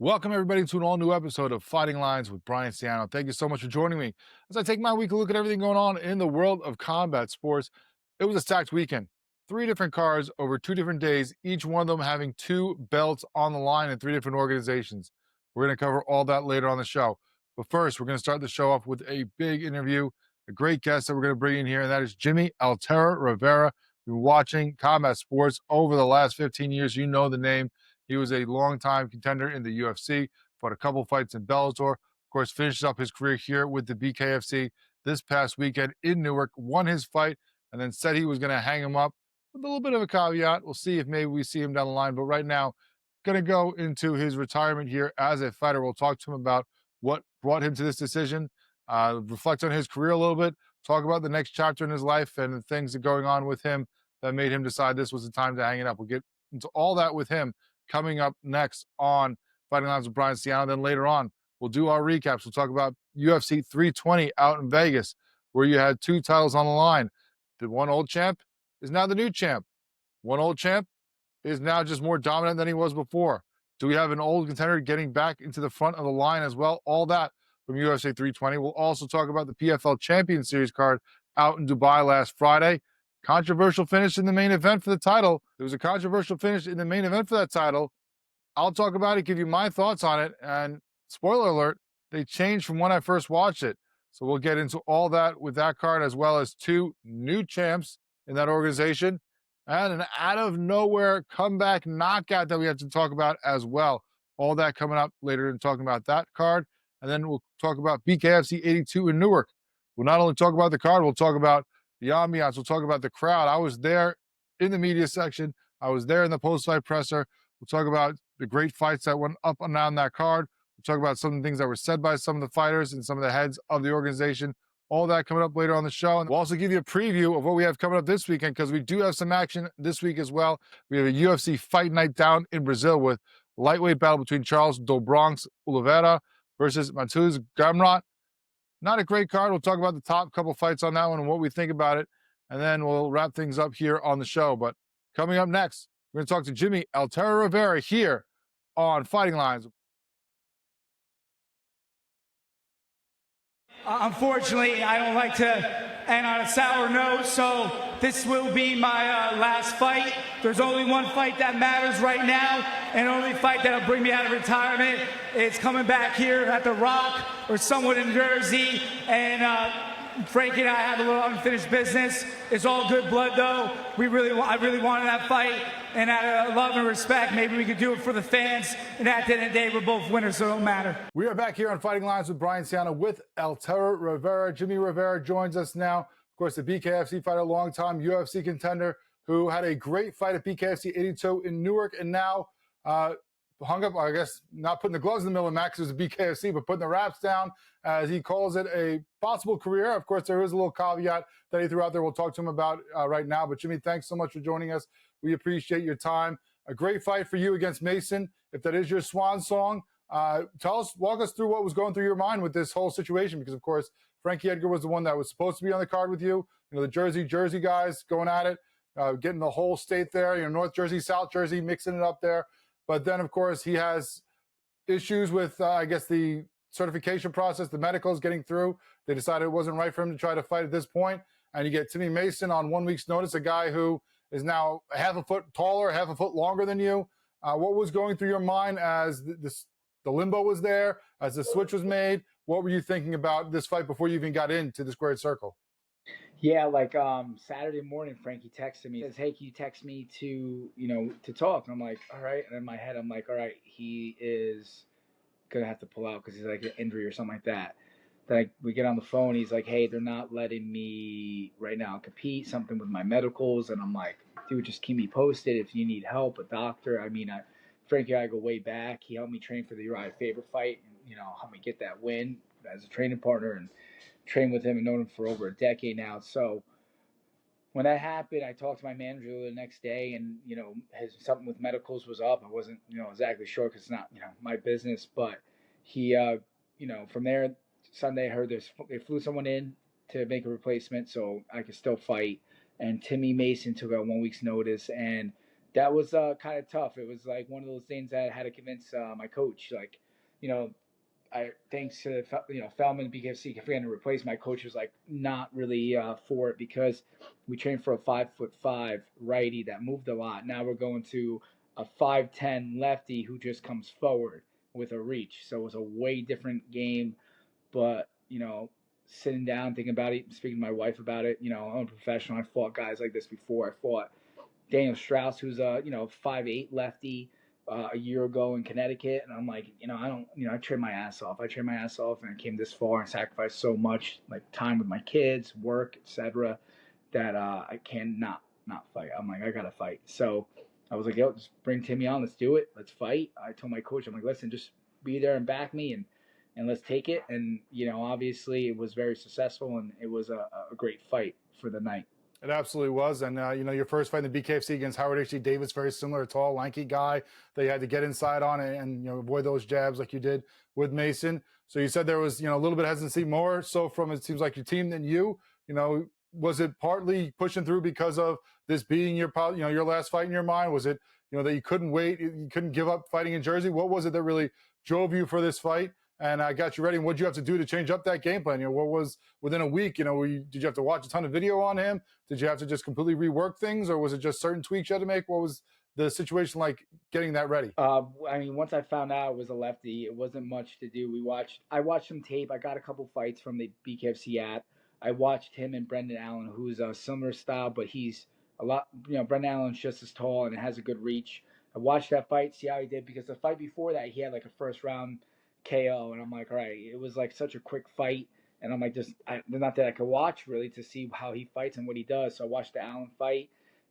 Welcome, everybody, to an all new episode of Fighting Lines with Brian Ciano. Thank you so much for joining me as I take my weekly look at everything going on in the world of combat sports. It was a stacked weekend. Three different cards over 2 different days, each one of them having two belts on the line in three different organizations. We're going to cover all that later on the show. But first, we're going to start the show off with a big interview, a great guest that we're going to bring in here, and that is Jimmy Rivera. We've been watching combat sports over the last 15 years. You know the name. He was a longtime contender in the UFC, fought a couple fights in Bellator. Of course, finishes up his career here with the BKFC this past weekend in Newark, won his fight, and then said he was going to hang him up with a little bit of a caveat. We'll see if maybe we see him down the line. But right now, going to go into his retirement here as a fighter. We'll talk to him about what brought him to this decision, reflect on his career a little bit, talk about the next chapter in his life and the things that are going on with him that made him decide this was the time to hang it up. We'll get into all that with him coming up next on Fighting Lines with Brian Ciano. Then later on, we'll do our recaps. We'll talk about UFC 320 out in Vegas, where you had two titles on the line. The one old champ is now the new champ. One old champ is now just more dominant than he was before. Do we have an old contender getting back into the front of the line as well? All that from UFC 320. We'll also talk about the PFL Champion Series card out in Dubai last Friday. Controversial finish in the main event for the title. There was a controversial finish in the main event for that title. I'll talk about it, give you my thoughts on it. And spoiler alert, they changed from when I first watched it. So we'll get into all that with that card, as well as two new champs in that organization and an out of nowhere comeback knockout that we have to talk about as well. All that coming up later in talking about that card. And then we'll talk about BKFC 82 in Newark. We'll not only talk about the card, we'll talk about the ambiance. We'll talk about the crowd. I was there in the media section. I was there in the post-fight presser. We'll talk about the great fights that went up and down that card. We'll talk about some of the things that were said by some of the fighters and some of the heads of the organization. All that coming up later on the show. And we'll also give you a preview of what we have coming up this weekend, because we do have some action this week as well. We have a UFC fight night down in Brazil with lightweight battle between Charles do Bronx Oliveira versus Matheus Gamrot. Not a great card. We'll talk about the top couple fights on that one and what we think about it. And then we'll wrap things up here on the show. But coming up next, we're going to talk to Jimmy Rivera here on Fighting Lines. Unfortunately, I don't like to end on a sour note, so this will be my last fight. There's only one fight that matters right now, and only fight that'll bring me out of retirement. It's coming back here at The Rock or somewhere in Jersey, and Frankie and I have a little unfinished business. It's all good blood, though. I really wanted that fight, and out of love and respect, maybe we could do it for the fans. And at the end of the day, we're both winners, so it don't matter. We are back here on Fighting Lines with Brian Ciano with Rivera. Jimmy Rivera joins us now. Of course, the BKFC fighter, longtime UFC contender, who had a great fight at BKFC 82 in Newark, and now hung up, I guess, not putting the gloves in the middle of Max, it was a BKFC, but putting the wraps down, as he calls it, a possible career. Of course, there is a little caveat that he threw out there. We'll talk to him about right now. But Jimmy, thanks so much for joining us. We appreciate your time. A great fight for you against Mason. If that is your swan song, walk us through what was going through your mind with this whole situation, because of course, Frankie Edgar was the one that was supposed to be on the card with you. You know, the Jersey guys going at it, getting the whole state there, you know, North Jersey, South Jersey, mixing it up there. But then, of course, he has issues with, I guess, the certification process, the medicals getting through. They decided it wasn't right for him to try to fight at this point. And you get Timmy Mason on 1 week's notice, a guy who is now half a foot taller, half a foot longer than you. What was going through your mind as the limbo was there, as the switch was made? What were you thinking about this fight before you even got into the squared circle? Yeah, like Saturday morning, Frankie texted me. He says, "Hey, can you text me to talk?" And I'm like, "All right." And in my head, I'm like, "All right, he is gonna have to pull out because he's like an injury or something like that." Then we get on the phone. He's like, "Hey, they're not letting me right now compete. Something with my medicals." And I'm like, "Dude, just keep me posted if you need help, a doctor." I mean, Frankie and I go way back. He helped me train for the Uriah Faber fight, and helped me get that win as a training partner, and trained with him and known him for over a decade now. So when that happened, I talked to my manager the next day, and something with medicals was up. I wasn't exactly sure because it's not my business, but he from there Sunday I heard they flew someone in to make a replacement so I could still fight. And Timmy Mason took out 1 week's notice, and That was kind of tough. It was like one of those things that I had to convince my coach. Like, you know, I thanks to Feldman BKFC Fighter to replace my coach was like not really for it because we trained for a 5'5" righty that moved a lot. Now we're going to a 5'10" lefty who just comes forward with a reach. So it was a way different game. But sitting down thinking about it, speaking to my wife about it. I'm a professional. I fought guys like this before. I fought Daniel Strauss, who's a 5'8" lefty a year ago in Connecticut, and I'm like, I don't, I trained my ass off. I trained my ass off, and I came this far and sacrificed so much, like time with my kids, work, etc., that I can not fight. I'm like, I gotta fight. So I was like, yo, just bring Timmy on. Let's do it. Let's fight. I told my coach, I'm like, listen, just be there and back me, and let's take it. And obviously, it was very successful, and it was a great fight for the night. It absolutely was. And, your first fight in the BKFC against Howard H.D. Davis, very similar, tall, lanky guy that you had to get inside on and avoid those jabs like you did with Mason. So you said there was, a little bit of hesitancy more so from, it seems like, your team than you. Was it partly pushing through because of this being your last fight in your mind? Was it, that you couldn't wait, you couldn't give up fighting in Jersey? What was it that really drove you for this fight? And I got you ready. And what did you have to do to change up that game plan? What was within a week? Did you have to watch a ton of video on him? Did you have to just completely rework things, or was it just certain tweaks you had to make? What was the situation like getting that ready? Once I found out it was a lefty, it wasn't much to do. I watched some tape. I got a couple fights from the BKFC app. I watched him and Brendan Allen, who's a similar style, but he's a lot. Brendan Allen's just as tall and has a good reach. I watched that fight, see how he did, because the fight before that he had like a first round KO, and I'm like, all right, it was like such a quick fight, and I'm like, not that I could watch really to see how he fights and what he does. So I watched the Allen fight.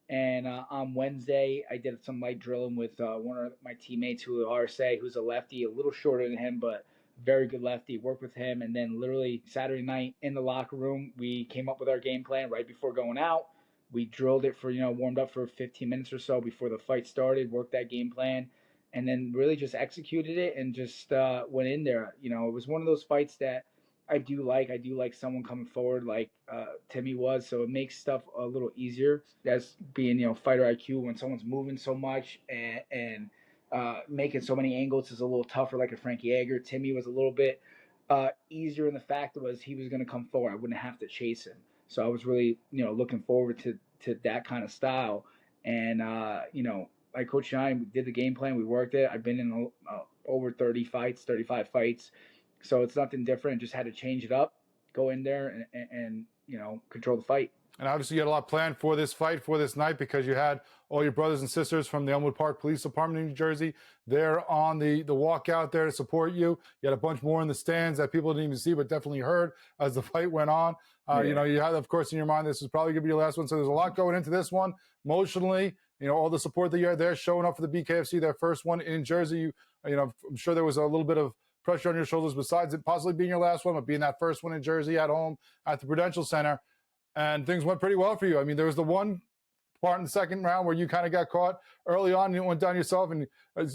And on Wednesday, I did some light drilling with one of my teammates, Julio Arce, who's a lefty, a little shorter than him, but very good lefty. Worked with him, and then literally Saturday night in the locker room, we came up with our game plan right before going out. We drilled it for warmed up for 15 minutes or so before the fight started. Worked that game plan, and then really just executed it and just went in there. It was one of those fights that I do like. I do like someone coming forward like Timmy was, so it makes stuff a little easier. That's being fighter IQ when someone's moving so much and making so many angles is a little tougher. Like a Frankie Edgar, Timmy was a little bit easier in the fact that was he was going to come forward. I wouldn't have to chase him, so I was really looking forward to that kind of style. And like Coach and I did the game plan. We worked it. I've been in over 30 fights, 35 fights. So it's nothing different. Just had to change it up, go in there and control the fight. And obviously, you had a lot planned for this fight, for this night, because you had all your brothers and sisters from the Elmwood Park Police Department in New Jersey there on the walkout there to support you. You had a bunch more in the stands that people didn't even see, but definitely heard as the fight went on. Yeah. You had, of course, in your mind, this is probably going to be your last one. So there's a lot going into this one emotionally. All the support that you had there, showing up for the BKFC, their first one in Jersey. I'm sure there was a little bit of pressure on your shoulders besides it possibly being your last one, but being that first one in Jersey at home at the Prudential Center. And things went pretty well for you. I mean, there was the one part in the second round where you kind of got caught early on and you went down yourself, and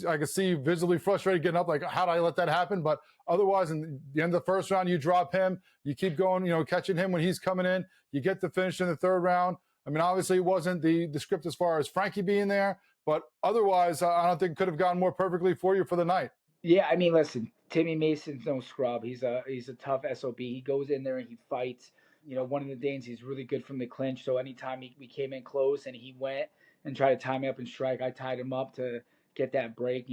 I could see you visibly frustrated getting up, like, how did I let that happen? But otherwise, in the end of the first round, you drop him, you keep going, catching him when he's coming in, you get the finish in the third round. I mean, obviously it wasn't the script as far as Frankie being there, but otherwise, I don't think it could have gone more perfectly for you for the night. Yeah, I mean, listen, Timmy Mason's no scrub. He's a tough SOB. He goes in there and he fights. One of the Danes, he's really good from the clinch. So anytime we came in close and he went and tried to tie me up and strike, I tied him up to get that break.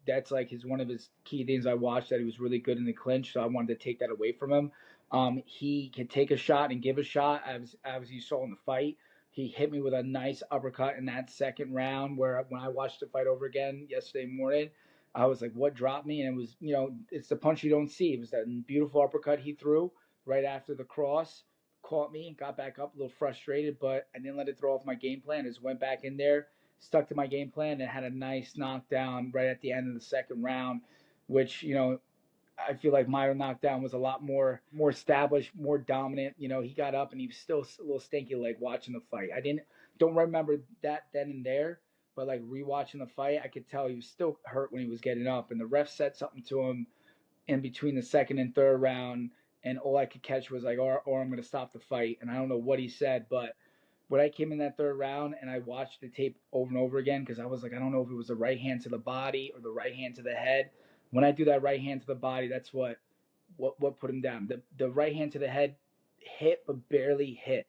That's like one of his key things I watched, that he was really good in the clinch. So I wanted to take that away from him. He can take a shot and give a shot, as you saw in the fight. He hit me with a nice uppercut in that second round, where when I watched the fight over again yesterday morning, I was like, what dropped me? And it was, it's the punch you don't see. It was that beautiful uppercut he threw right after the cross, caught me, got back up a little frustrated, but I didn't let it throw off my game plan. I just went back in there, stuck to my game plan, and had a nice knockdown right at the end of the second round, which, I feel like my knockdown was a lot more established, more dominant. He got up and he was still a little stinky leg watching the fight. Don't remember that then and there, but like rewatching the fight, I could tell he was still hurt when he was getting up. And the ref said something to him in between the second and third round, and all I could catch was like, or I'm going to stop the fight. And I don't know what he said, but when I came in that third round and I watched the tape over and over again, because I was like, I don't know if it was the right hand to the body or the right hand to the head. When I do that right hand to the body, that's what put him down. The right hand to the head hit, but barely hit.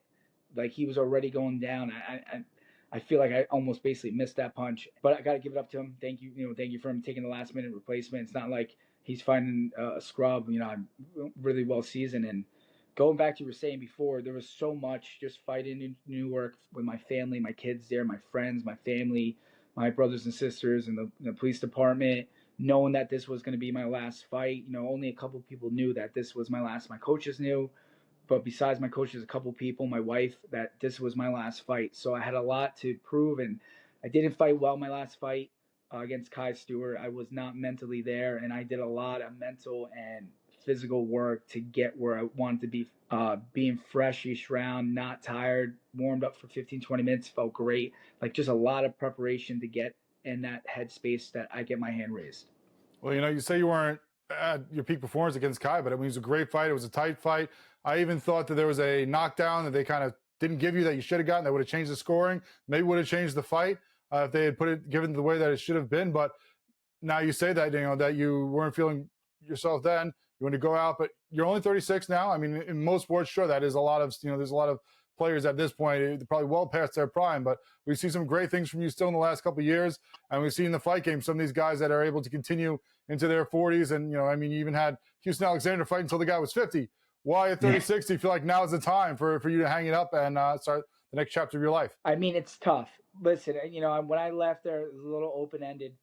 Like he was already going down. I feel like I almost basically missed that punch, but I got to give it up to him. Thank you, thank you for him taking the last minute replacement. It's not like he's fighting a scrub. I'm really well seasoned. And going back to what you were saying before, there was so much just fighting in Newark with my family, my kids there, my friends, my family, my brothers and sisters, and the police department. Knowing that this was going to be my last fight, only a couple people knew that this was my last. My coaches knew, but besides my coaches, a couple people, my wife, that this was my last fight. So I had a lot to prove, and I didn't fight well my last fight against Kai Stewart. I was not mentally there, and I did a lot of mental and physical work to get where I wanted to be. Being fresh each round, not tired, warmed up for 15, 20 minutes, felt great. Like just a lot of preparation to get in that headspace that I get my hand raised. Well, you say you weren't at your peak performance against Kai, but I mean, it was a great fight. It was a tight fight. I even thought that there was a knockdown that they kind of didn't give you that you should have gotten that would have changed the scoring, maybe would have changed the fight if they had given the way that it should have been. But now you say that, that you weren't feeling yourself then. You want to go out, but you're only 36 now. I mean, in most sports, sure, that is a lot of, there's a lot of players at this point, they're probably well past their prime, but we've seen some great things from you still in the last couple of years. And we've seen in the fight game some of these guys that are able to continue into their 40s. And, you even had Houston Alexander fight until the guy was 50. Why at 36 do you feel like now is the time for you to hang it up and start the next chapter of your life? I mean, it's tough. Listen, when I left there, it was a little open-ended.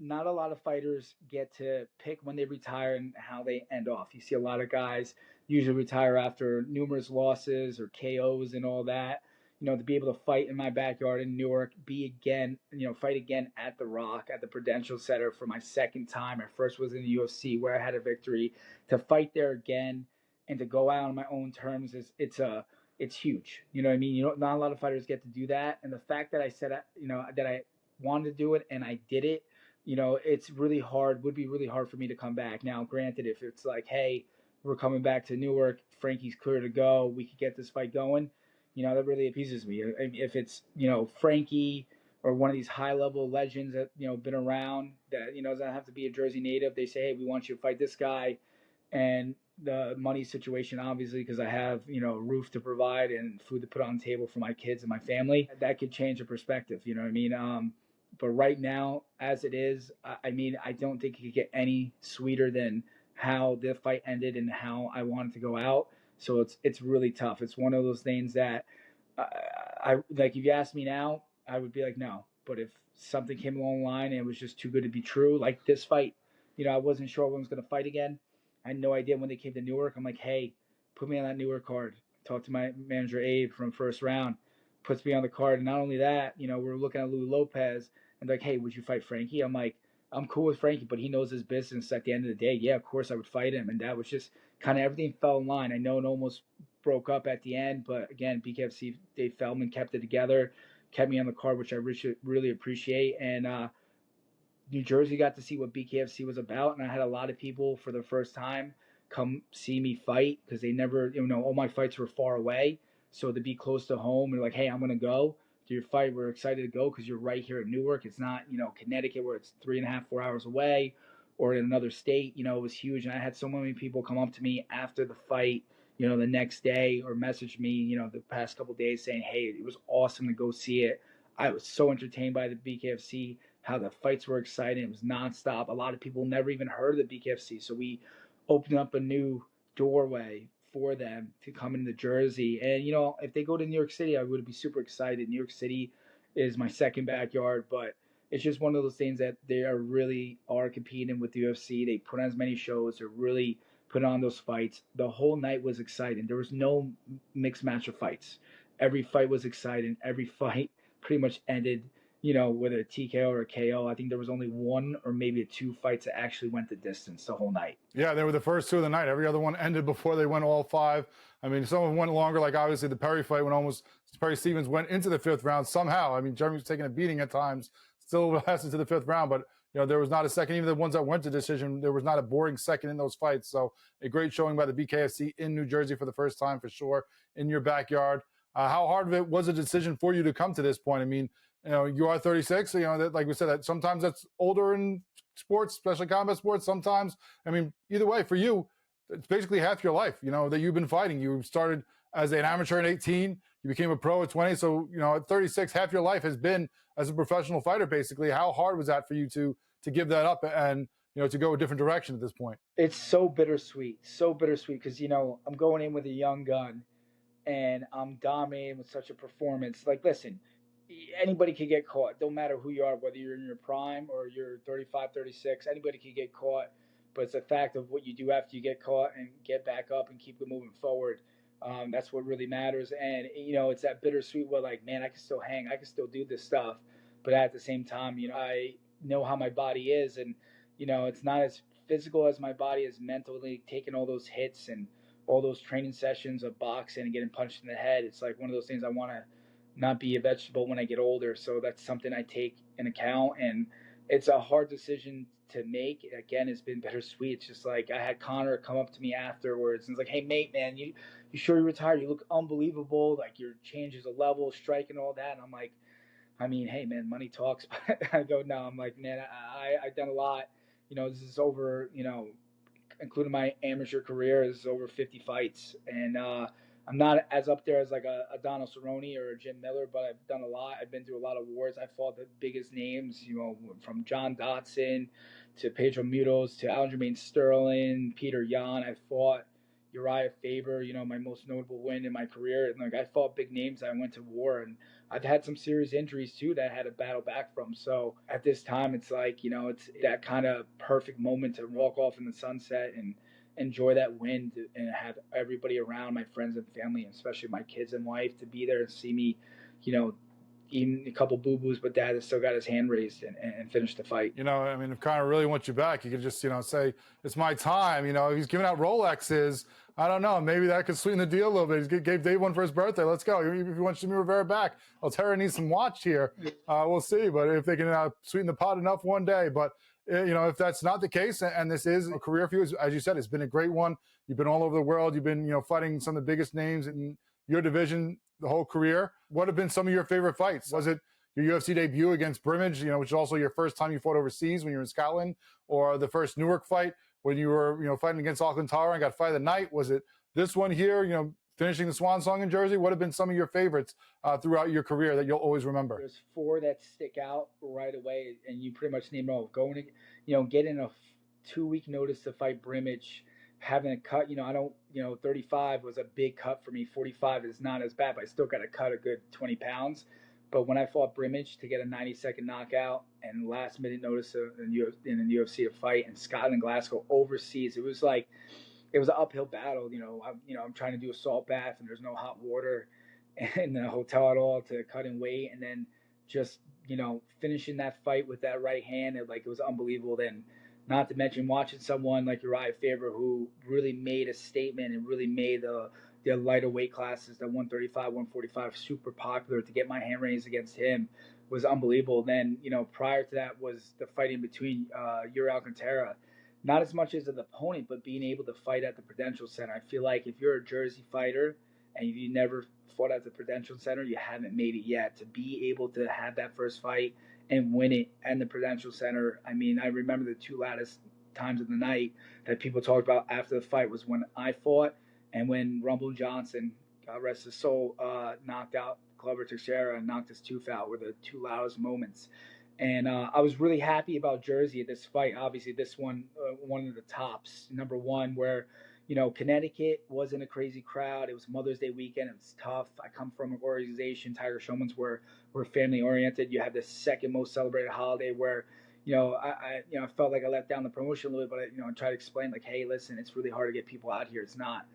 Not a lot of fighters get to pick when they retire and how they end off. You see a lot of guys usually retire after numerous losses or KOs and all that. To be able to fight in my backyard in Newark, fight again at the Rock, at the Prudential Center for my second time. My first was in the UFC where I had a victory. To fight there again and to go out on my own terms it's huge. You know what I mean? Not a lot of fighters get to do that. And the fact that I said, that I wanted to do it and I did it, it's really hard, would be really hard for me to come back. Now, granted, if it's like, hey, we're coming back to Newark, Frankie's clear to go, we could get this fight going, that really appeases me. If it's, Frankie or one of these high-level legends that, been around that, doesn't have to be a Jersey native, they say, hey, we want you to fight this guy, and the money situation, obviously, because I have, a roof to provide and food to put on the table for my kids and my family, that could change the perspective, you know what I mean? But right now, as it is, I don't think it could get any sweeter than how the fight ended and how I wanted to go out. So it's really tough. It's one of those things that I like. If you ask me now, I would be like, no. But if something came along the line and it was just too good to be true, like this fight, I wasn't sure when I was going to fight again. I had no idea when they came to Newark. I'm like, hey, put me on that Newark card. Talk to my manager, Abe, from first round. Puts me on the card. And not only that, we're looking at Lou Lopez and like, hey, would you fight Frankie? I'm like, I'm cool with Frankie, but he knows his business at the end of the day. Yeah, of course I would fight him. And that was just kind of everything fell in line. I know it almost broke up at the end, but again, BKFC, Dave Feldman kept it together, kept me on the card, which I really appreciate. And New Jersey got to see what BKFC was about. And I had a lot of people for the first time come see me fight because they never, all my fights were far away. So to be close to home and like, hey, I'm going to go to your fight. We're excited to go because you're right here in Newark. It's not, Connecticut where it's 3.5, 4 hours away or in another state. It was huge. And I had so many people come up to me after the fight, the next day or message me, the past couple of days saying, hey, it was awesome to go see it. I was so entertained by the BKFC, how the fights were exciting. It was nonstop. A lot of people never even heard of the BKFC. So we opened up a new doorway for them to come into Jersey. And, if they go to New York City, I would be super excited. New York City is my second backyard, but it's just one of those things that they are competing with the UFC. They put on as many shows. They're really putting on those fights. The whole night was exciting. There was no mixed match of fights. Every fight was exciting. Every fight pretty much ended, whether a TKO or a KO. I think there was only one or maybe two fights that actually went the distance the whole night. Yeah, they were the first two of the night. Every other one ended before they went all five. I mean, some of them went longer, like obviously the Perry fight when almost Perry Stevens went into the fifth round somehow. I mean, Jeremy was taking a beating at times, still lasted to the fifth round, but there was not a second, even the ones that went to decision, there was not a boring second in those fights. So a great showing by the BKFC in New Jersey for the first time for sure, in your backyard. How hard of it was a decision for you to come to this point? I mean, you are 36. That, like we said, that sometimes that's older in sports, especially combat sports. Sometimes, I mean, either way, for you, it's basically half your life. That you've been fighting. You started as an amateur at 18. You became a pro at 20. So, at 36, half your life has been as a professional fighter. Basically, how hard was that for you to give that up and to go a different direction at this point? It's so bittersweet, because I'm going in with a young gun and I'm dominating with such a performance. Like, listen, anybody can get caught. Don't matter who you are, whether you're in your prime or you're 35, 36, anybody can get caught. But it's the fact of what you do after you get caught and get back up and keep it moving forward. That's what really matters. And, it's that bittersweet where, like, man, I can still hang. I can still do this stuff. But at the same time, I know how my body is. And, it's not as physical as my body is mentally, taking all those hits and all those training sessions of boxing and getting punched in the head. It's like one of those things I want to not be a vegetable when I get older. So that's something I take in account. And it's a hard decision to make. Again, it's been bittersweet. It's just like I had Connor come up to me afterwards and it's like, hey, mate, man, you sure you're retired? You look unbelievable. Like your changes of level, strike and all that. And I'm like, I mean, hey, man, money talks. But I go, no, I'm like, man, I've done a lot. This is over, including my amateur career, is over 50 fights. And I'm not as up there as like a Donald Cerrone or a Jim Miller, but I've done a lot. I've been through a lot of wars. I fought the biggest names, from John Dodson to Pedro Munoz to Aljamain Sterling, Peter Yan. I fought Uriah Faber, my most notable win in my career. And like I fought big names. I went to war, and I've had some serious injuries too that I had to battle back from. So at this time, it's like, it's that kind of perfect moment to walk off in the sunset and enjoy that win and have everybody around, my friends and family, and especially my kids and wife, to be there and see me, even a couple boo-boos, but dad has still got his hand raised and finished the fight. I mean, if Connor really wants you back, you could just, say, it's my time. He's giving out Rolexes. I don't know. Maybe that could sweeten the deal a little bit. He gave Dave one for his birthday. Let's go. If you want Jimmy Rivera back, Altera needs some watch here. We'll see. But if they can sweeten the pot enough one day. But, if that's not the case, and this is a career for you, as you said, it's been a great one. You've been all over the world. You've been, fighting some of the biggest names in your division the whole career. What have been some of your favorite fights? Was it your UFC debut against Brimage, which is also your first time you fought overseas when you were in Scotland, or the first Newark fight when you were, fighting against Alcantara and got fight of the night? Was it this one here, finishing the Swan Song in Jersey? What have been some of your favorites throughout your career that you'll always remember? There's 4 that stick out right away, and you pretty much named all. Going to, getting a 2-week notice to fight Brimage, having a cut, I don't, 35 was a big cut for me. 45 is not as bad, but I still got to cut a good 20 pounds. But when I fought Brimage to get a 90-second knockout and last minute notice in the UFC to fight in Scotland, Glasgow, overseas, it was an uphill battle. I'm trying to do a salt bath and there's no hot water in the hotel at all to cut in weight, and then just finishing that fight with that right hand, it was unbelievable. Then, not to mention watching someone like Uriah Faber, who really made a statement and really made the lighter weight classes, the 135, 145, super popular. To get my hand raised against him was unbelievable. Then, prior to that was the fighting between Yuri Alcantara. Not as much as an opponent, but being able to fight at the Prudential Center. I feel like if you're a Jersey fighter and you never fought at the Prudential Center, you haven't made it yet. To be able to have that first fight and win it at the Prudential Center. I mean, I remember the 2 loudest times of the night that people talked about after the fight was when I fought and when Rumble Johnson, God rest his soul, knocked out Glover Teixeira and knocked his tooth out, were the 2 loudest moments. And I was really happy about Jersey at this fight. Obviously, this one, one of the tops, number one, where, Connecticut wasn't a crazy crowd. It was Mother's Day weekend. It was tough. I come from an organization, Tiger Showman's, where we're family oriented. You have the second most celebrated holiday where, I felt like I let down the promotion a little bit, but I tried to explain like, hey, listen, it's really hard to get people out here. It's not.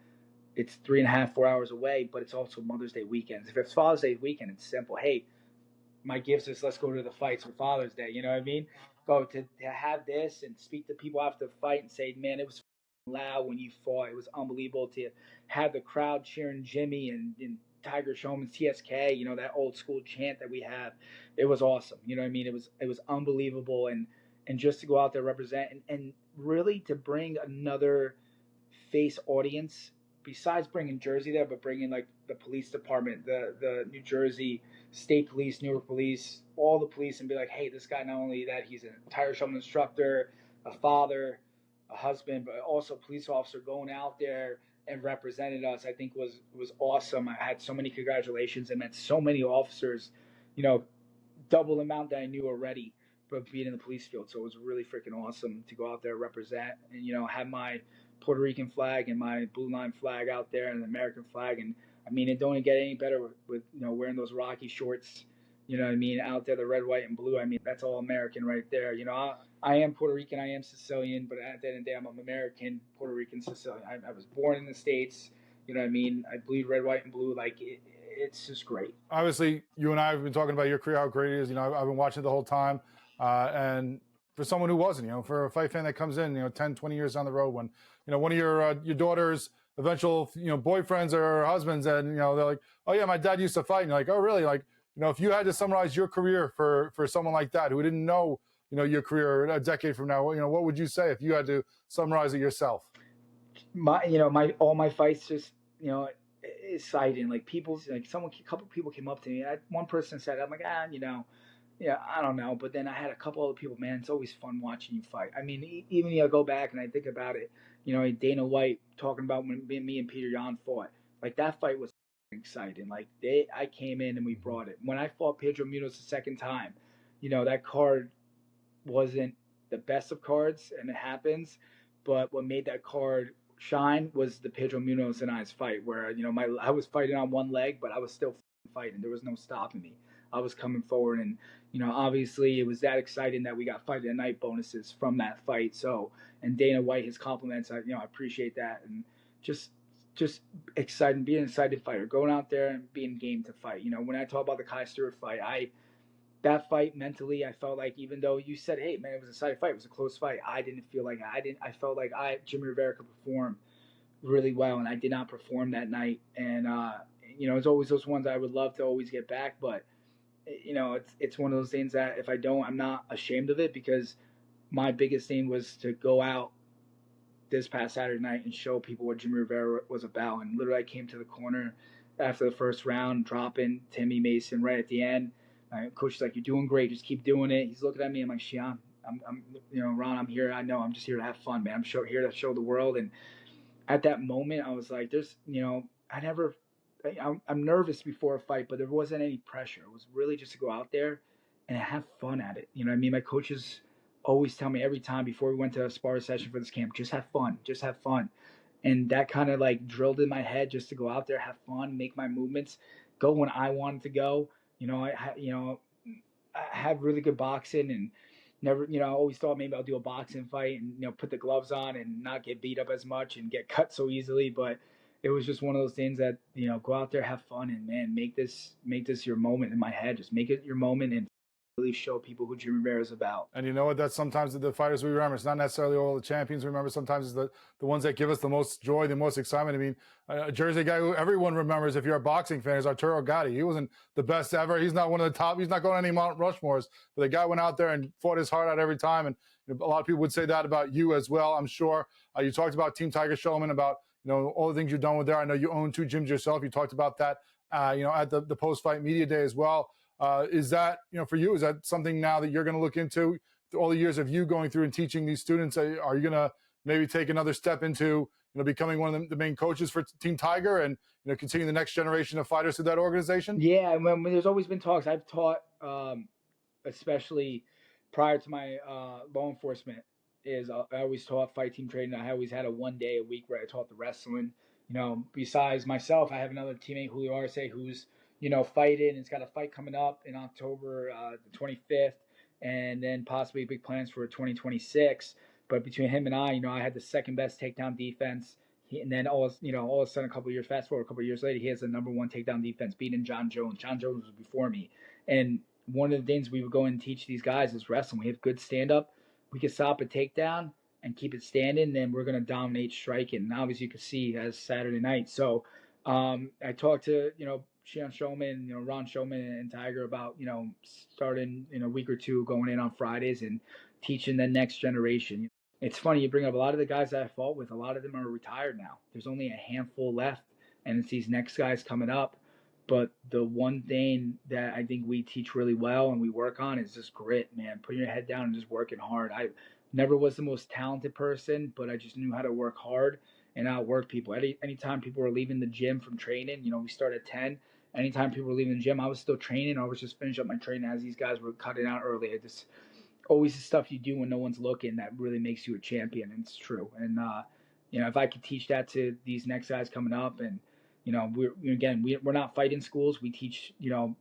It's 3.5, 4 hours away, but it's also Mother's Day weekend. If it's Father's Day weekend, it's simple. Hey, my gifts is let's go to the fights for Father's Day. You know what I mean? Go to have this and speak to people after the fight and say, man, it was loud when you fought. It was unbelievable to have the crowd cheering Jimmy and Tiger Showman, TSK, that old school chant that we have. It was awesome. You know what I mean? It was unbelievable. And just to go out there represent and really to bring another face audience besides bringing Jersey there, but bringing like the police department, the New Jersey State Police, Newark Police, all the police, and be like, hey, this guy, not only that he's a tire showman instructor, a father, a husband, but also a police officer, going out there and represented us, I think was awesome. I had so many congratulations and met so many officers, double the amount that I knew already, but being in the police field. So it was really freaking awesome to go out there, represent, and have my Puerto Rican flag and my blue line flag out there and the American flag. And I mean, it don't get any better with wearing those Rocky shorts, out there, the red, white, and blue. I mean, that's all American right there. I am Puerto Rican, I am Sicilian, but at the end of the day, I'm an American, Puerto Rican, Sicilian. I was born in the States. I bleed red, white, and blue. Like, it's just great. Obviously, you and I have been talking about your career, how great it is. I've been watching it the whole time. And for someone who wasn't, for a fight fan that comes in, 10, 20 years down the road, when, one of your daughter's eventual, boyfriends or husbands, and, they're like, oh yeah, my dad used to fight. And you're like, oh really? Like, if you had to summarize your career for someone like that who didn't know, your career a decade from now, what would you say if you had to summarize it yourself? All my fights just, exciting. Like, a couple people came up to me. One person said, I'm like, yeah, I don't know. But then I had a couple other people, man, it's always fun watching you fight. I mean, even I go back and I think about it, Dana White talking about when me and Peter Yan fought. Like, that fight was exciting. Like, I came in and we brought it. When I fought Pedro Munoz the second time, that card wasn't the best of cards, and it happens. But what made that card shine was the Pedro Munoz and I's fight, where I was fighting on one leg, but I was still fighting. There was no stopping me. I was coming forward, and obviously it was that exciting that we got fight of the night bonuses from that fight. So, and Dana White, his compliments, I appreciate that, and just exciting, being an excited fighter, going out there and being game to fight. When I talk about the Kai Stewart fight, that fight mentally, I felt like, even though you said, hey man, it was a exciting fight, it was a close fight, I didn't feel like I felt like Jimmy Rivera could perform really well, and I did not perform that night. And it's always those ones I would love to always get back, but it's one of those things that if I don't, I'm not ashamed of it, because my biggest thing was to go out this past Saturday night and show people what Jimmy Rivera was about. And literally, I came to the corner after the first round, dropping Timmy Mason right at the end. Coach is like, you're doing great, just keep doing it. He's looking at me, I'm like, Shion, I'm Ron, I'm here. I know I'm just here to have fun, man. I'm here to show the world. And at that moment, I was like, I'm nervous before a fight, but there wasn't any pressure. It was really just to go out there and have fun at it. My coaches always tell me every time before we went to a spar session for this camp, just have fun, just have fun. And that kind of like drilled in my head, just to go out there, have fun, make my movements, go when I wanted to go. I have really good boxing, and never, I always thought maybe I'll do a boxing fight and, put the gloves on and not get beat up as much and get cut so easily. But it was just one of those things that, go out there, have fun, and man, make this your moment. In my head, just make it your moment and really show people who Jimmy Rivera is about. And you know what? That's sometimes the fighters we remember. It's not necessarily all the champions we remember. Sometimes it's the ones that give us the most joy, the most excitement. I mean, a Jersey guy who everyone remembers, if you're a boxing fan, is Arturo Gatti. He wasn't the best ever. He's not one of the top. He's not going to any Mount Rushmores. But the guy went out there and fought his heart out every time. And a lot of people would say that about you as well, I'm sure. You talked about Team Tiger Showman, about all the things you've done with there. I know you own 2 gyms yourself. You talked about that, at the post-fight media day as well. Is that, for you, is that something now that you're going to look into, all the years of you going through and teaching these students? Are you going to maybe take another step into, becoming one of the main coaches for Team Tiger and, continue the next generation of fighters through that organization? Yeah, when there's always been talks. I've taught, especially prior to my law enforcement, I always taught fight team training. I always had a 1 day a week where I taught the wrestling. Besides myself, I have another teammate, Julio Arce, who's fighting. It's got a fight coming up in October the 25th, and then possibly big plans for 2026. But between him and I had the second best takedown defense. And then all of a sudden, fast forward a couple of years later, he has the number 1 takedown defense, beating John Jones. John Jones was before me. And one of the things we would go and teach these guys is wrestling. We have good stand up. We can stop a takedown and keep it standing, then we're going to dominate striking. And obviously you can see as Saturday night. So I talked to, Shion Showman, Ron Showman and Tiger about, starting in a week or two, going in on Fridays and teaching the next generation. It's funny you bring up a lot of the guys that I fought with. A lot of them are retired now. There's only a handful left, and it's these next guys coming up. But the one thing that I think we teach really well and we work on is just grit, man. Putting your head down and just working hard. I never was the most talented person, but I just knew how to work hard and outwork people. Anytime people were leaving the gym from training, we start at 10. Anytime people were leaving the gym, I was still training. I was just finishing up my training as these guys were cutting out early. I just always the stuff you do when no one's looking that really makes you a champion, and it's true. And if I could teach that to these next guys coming up, and we're not fighting schools. We teach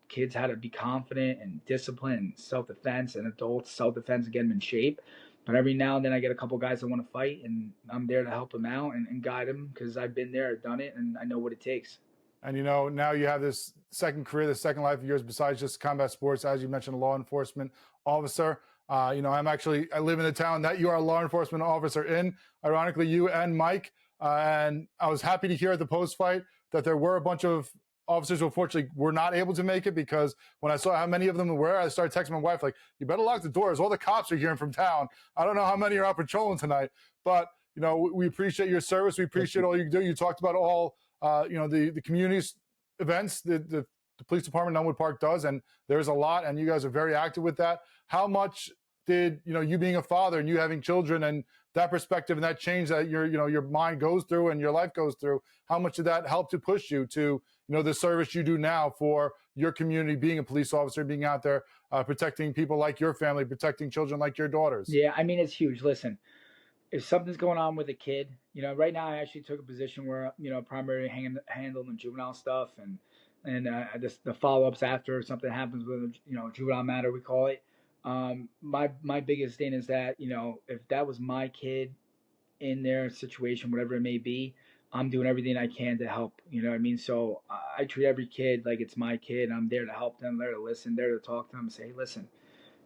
kids how to be confident and disciplined, and self defense, and adults self defense and get them in shape. But every now and then I get a couple guys that want to fight, and I'm there to help them out and guide them because I've been there, I've done it, and I know what it takes. And now you have this second career, this second life of yours besides just combat sports, as you mentioned, a law enforcement officer. I live in a town that you are a law enforcement officer in. Ironically, you and Mike. And I was happy to hear at the post fight that there were a bunch of officers who unfortunately were not able to make it, because when I saw how many of them were, I started texting my wife, like, you better lock the doors. All the cops are here from town. I don't know how many are out patrolling tonight, but we appreciate your service. We appreciate all you do. You talked about all the community's events the police department in Elmwood Park does, and there's a lot, and you guys are very active with that. How much did you being a father and you having children and that perspective and that change that your mind goes through and your life goes through, how much did that help to push you to the service you do now for your community, being a police officer, being out there protecting people like your family, protecting children like your daughters? Yeah, I mean, it's huge. Listen, if something's going on with a kid, right now I actually took a position where, primary handling juvenile stuff, and the follow ups after something happens with juvenile matter, we call it. My biggest thing is that if that was my kid in their situation, whatever it may be, I'm doing everything I can to help. You know what I mean? So I treat every kid like it's my kid. I'm there to help them, there to listen, there to talk to them, say, hey, listen,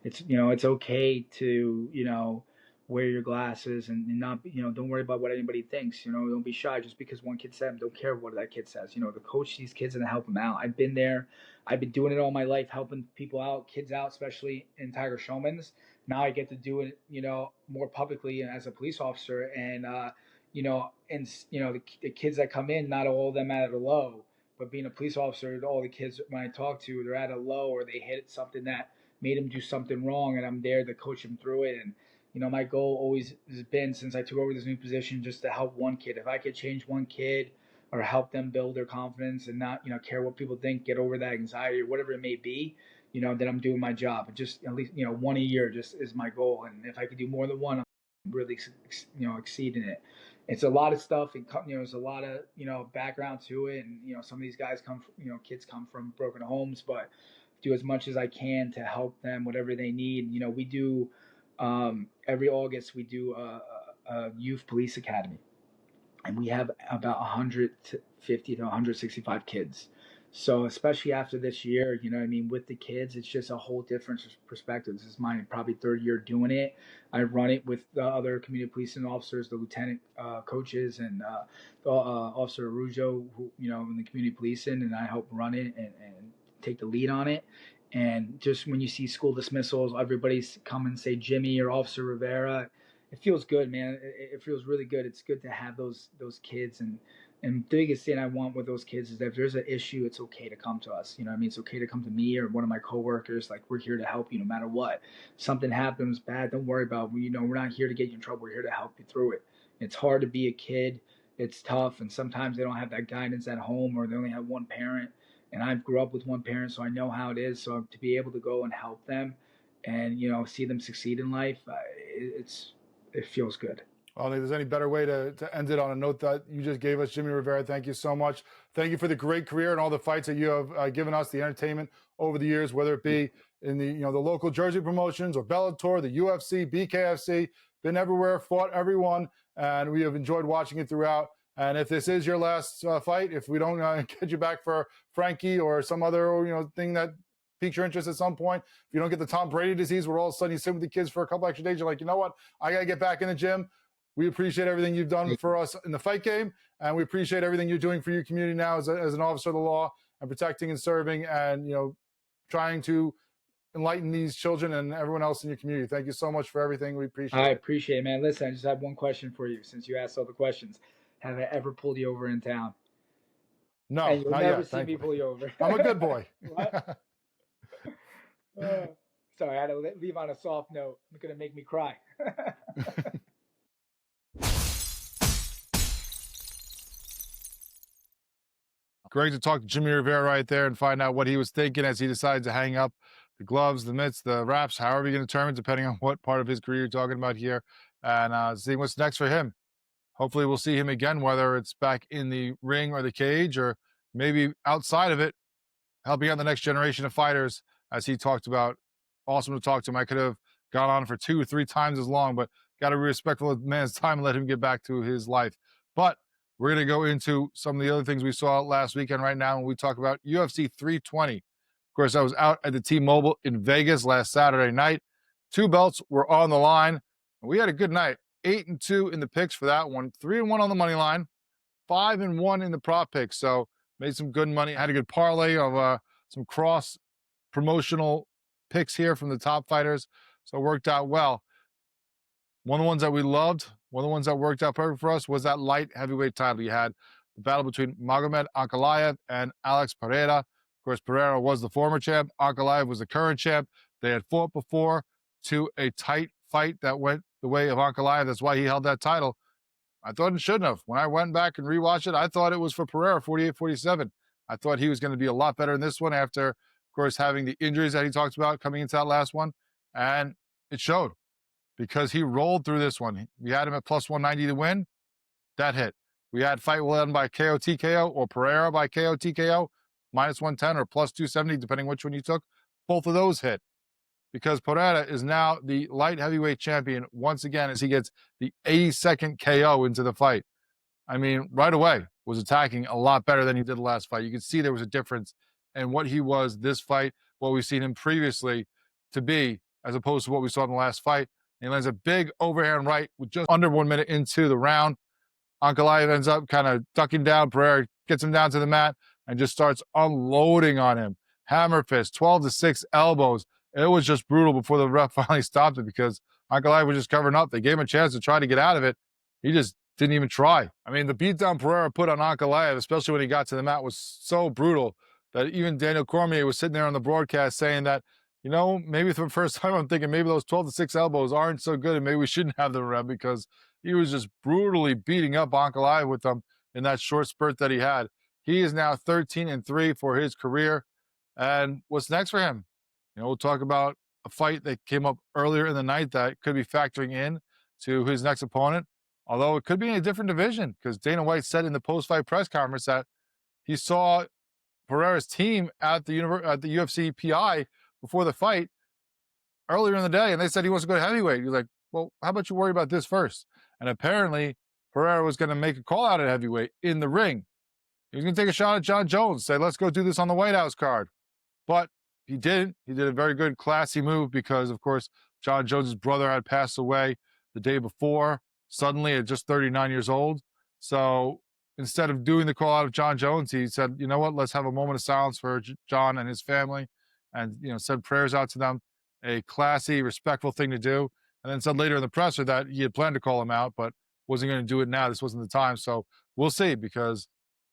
it's okay to wear your glasses and not don't worry about what anybody thinks. Don't be shy just because one kid said them. Don't care what that kid says. To coach these kids and to help them out. I've been there. I've been doing it all my life, helping people out, kids out, especially in Tiger Showman's. Now I get to do it more publicly as a police officer, and the kids that come in, not all of them at a low, but being a police officer, all the kids when I talk to, they're at a low or they hit something that made him do something wrong, and I'm there to coach him through it. And my goal always has been, since I took over this new position, just to help one kid. If I could change one kid or help them build their confidence and not care what people think, get over that anxiety or whatever it may be, then I'm doing my job. Just at least one a year just is my goal, and if I could do more than one, I'm really exceeding it. It's a lot of stuff, and there's a lot of background to it, and some of these guys kids come from broken homes, but do as much as I can to help them, whatever they need. We do every August we do a youth police academy, and we have about 150 to 165 kids. So especially after this year, with the kids, it's just a whole different perspective. This is my probably third year doing it. I run it with the other community policing officers, the lieutenant coaches, and Officer Arujo, who in the community policing, and I help run it and take the lead on it. And just when you see school dismissals, everybody's come and say Jimmy or Officer Rivera. It feels good, man. It feels really good. It's good to have those kids, and the biggest thing I want with those kids is that if there's an issue, it's okay to come to us. It's okay to come to me or one of my coworkers. Like, we're here to help you no matter what. Something happens bad, don't worry about it. We're not here to get you in trouble. We're here to help you through it. It's hard to be a kid. It's tough, and sometimes they don't have that guidance at home, or they only have one parent. And I grew up with one parent, so I know how it is. So to be able to go and help them and see them succeed in life, it feels good. I don't think there's any better way to end it on a note that you just gave us. Jimmy Rivera, thank you so much. Thank you for the great career and all the fights that you have given us, the entertainment over the years, whether it be in the the local Jersey promotions or Bellator, the UFC, BKFC. Been everywhere, fought everyone, and we have enjoyed watching it throughout. And if this is your last fight, if we don't get you back for Frankie or some other thing that piques your interest at some point, if you don't get the Tom Brady disease where all of a sudden you sit with the kids for a couple extra days, you're like, you know what, I got to get back in the gym. We appreciate everything you've done for us in the fight game, and we appreciate everything you're doing for your community now as an officer of the law and protecting and serving and trying to enlighten these children and everyone else in your community. Thank you so much for everything. We I appreciate it. appreciate it, man. Listen, I just have one question for you since you asked all the questions. Have I ever pulled you over in town? And No, you'll not never yet, see me thankfully. pull you over. I'm a good boy. What? Sorry, I had to leave on a soft note. It's going to make me cry. Great to talk to Jimmy Rivera right there and find out what he was thinking as he decided to hang up the gloves, the mitts, the wraps, however you're going to term it, depending on what part of his career you're talking about here, and see what's next for him. Hopefully, we'll see him again, whether it's back in the ring or the cage, or maybe outside of it, helping out the next generation of fighters, as he talked about. Awesome to talk to him. I could have gone on for 2 or 3 times as long, but got to be respectful of the man's time and let him get back to his life. But we're going to go into some of the other things we saw last weekend right now when we talk about UFC 320. Of course, I was out at the T-Mobile in Vegas last Saturday night. 2 belts were on the line. We had a good night. 8-2 in the picks for that one. 3-1 on the money line. 5-1 in the prop picks. So made some good money. Had a good parlay of some cross promotional picks here from the top fighters. So it worked out well. One of the ones that we loved, one of the ones that worked out perfect for us was that light heavyweight title. You had the battle between Magomed Ankalaev and Alex Pereira. Of course, Pereira was the former champ. Ankalaev was the current champ. They had fought before to a tight fight that went the way of Ankalaev. That's why he held that title. I thought it shouldn't have. When I went back and rewatched it, I thought it was for Pereira, 48-47. I thought he was going to be a lot better in this one after, of course, having the injuries that he talked about coming into that last one. And it showed because he rolled through this one. We had him at plus 190 to win. That hit. We had fight will end by KO TKO or Pereira by KO TKO, minus 110 or plus 270, depending which one you took. Both of those hit because Pereira is now the light heavyweight champion once again as he gets the 82nd KO into the fight. I mean, right away was attacking a lot better than he did the last fight. You could see there was a difference in what he was this fight, what we've seen him previously to be, as opposed to what we saw in the last fight. And he lands a big overhand right with just under 1 minute into the round. Ankalaev ends up kind of ducking down. Pereira gets him down to the mat and just starts unloading on him. Hammer fist, 12-6 elbows. It was just brutal before the ref finally stopped it because Ankalaev was just covering up. They gave him a chance to try to get out of it. He just didn't even try. I mean, the beatdown Pereira put on Ankalaev, especially when he got to the mat, was so brutal that even Daniel Cormier was sitting there on the broadcast saying that, you know, maybe for the first time I'm thinking maybe those 12-6 elbows aren't so good and maybe we shouldn't have them around because he was just brutally beating up Ankalaev with them in that short spurt that he had. He is now 13-3 for his career. And what's next for him? You know, we'll talk about a fight that came up earlier in the night that could be factoring in to his next opponent, although it could be in a different division because Dana White said in the post-fight press conference that he saw Pereira's team at the UFC PI before the fight earlier in the day, and they said he wants to go to heavyweight. He's like, well, how about you worry about this first? And apparently, Pereira was going to make a call out at heavyweight in the ring. He was going to take a shot at John Jones, say, let's go do this on the White House card. But he didn't. He did a very good, classy move because, of course, John Jones' brother had passed away the day before, suddenly at just 39 years old. So instead of doing the call out of John Jones, he said, you know what, let's have a moment of silence for John and his family and, you know, said prayers out to them, a classy, respectful thing to do. And then said later in the presser that he had planned to call him out, but wasn't going to do it now. This wasn't the time. So we'll see because,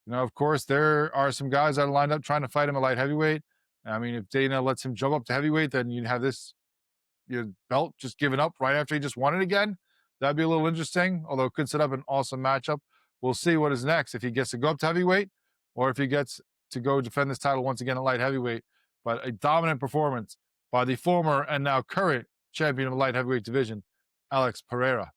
you know, of course, there are some guys that are lined up trying to fight him at light heavyweight. I mean, if Dana lets him jump up to heavyweight, then you'd have this belt just given up right after he just won it again. That'd be a little interesting, although it could set up an awesome matchup. We'll see what is next, if he gets to go up to heavyweight or if he gets to go defend this title once again at light heavyweight. But a dominant performance by the former and now current champion of the light heavyweight division, Alex Pereira.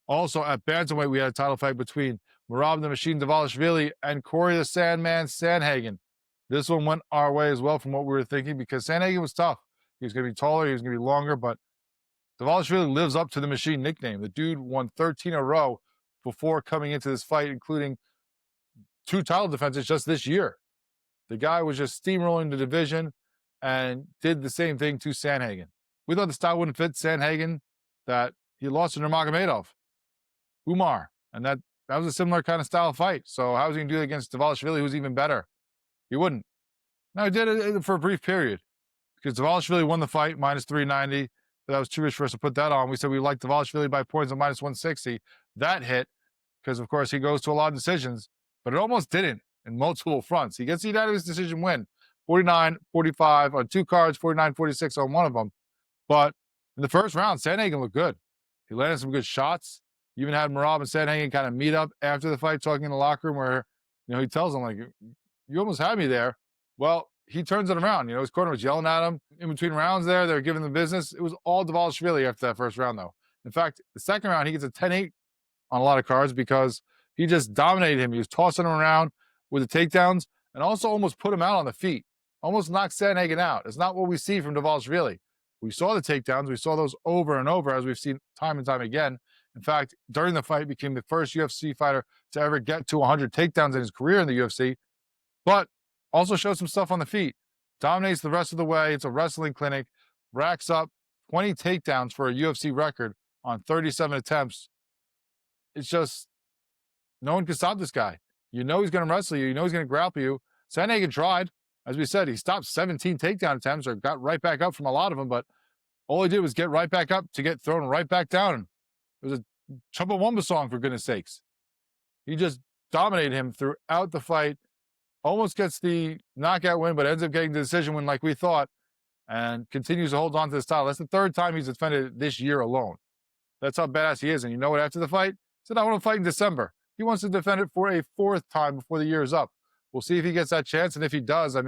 Also at bantamweight, we had a title fight between Merab the Machine Dvalishvili and Corey the Sandman Sandhagen. This one went our way as well from what we were thinking because Sandhagen was tough. He was going to be taller, he was going to be longer, but Dvalishvili lives up to the Machine nickname. The dude won 13 in a row before coming into this fight, including 2 title defenses just this year. The guy was just steamrolling the division and did the same thing to Sandhagen. We thought the style wouldn't fit Sandhagen, that he lost to Nurmagomedov, Umar, and that was a similar kind of style fight. So how was he going to do it against Dvalishvili, who's even better? He wouldn't. No, he did it for a brief period because Dvalishvili won the fight minus 390. But that was too rich for us to put that on. We said we liked Dvalishvili by points of minus 160. That hit because, of course, he goes to a lot of decisions, but it almost didn't in multiple fronts. He gets the unanimous decision win, 49-45 on 2 cards, 49-46 on one of them. But in the first round, Sandhagen looked good. He landed some good shots. You even had Merab and Sandhagen kind of meet up after the fight, talking in the locker room where, he tells him, like, you almost had me there. Well, he turns it around. His corner was yelling at him. In between rounds there, they were giving the business. It was all Dvalishvili after that first round, though. In fact, the second round, he gets a 10-8 on a lot of cards because he just dominated him. He was tossing him around with the takedowns and also almost put him out on the feet. Almost knocked Sandhagen out. It's not what we see from Dvalishvili. We saw the takedowns. We saw those over and over, as we've seen time and time again. In fact, during the fight, became the first UFC fighter to ever get to 100 takedowns in his career in the UFC, but also showed some stuff on the feet. Dominates the rest of the way. It's a wrestling clinic. Racks up 20 takedowns for a UFC record on 37 attempts. It's just, no one can stop this guy. He's going to wrestle you. He's going to grapple you. Sandhagen tried. As we said, he stopped 17 takedown attempts or got right back up from a lot of them, but all he did was get right back up to get thrown right back down. It was a Chumbawamba song, for goodness sakes. He just dominated him throughout the fight. Almost gets the knockout win, but ends up getting the decision win like we thought, and continues to hold on to this title. That's the third time he's defended it this year alone. That's how badass he is. And you know what? After the fight, he said, I want to fight in December. He wants to defend it for a 4th time before the year is up. We'll see if he gets that chance. And if he does, I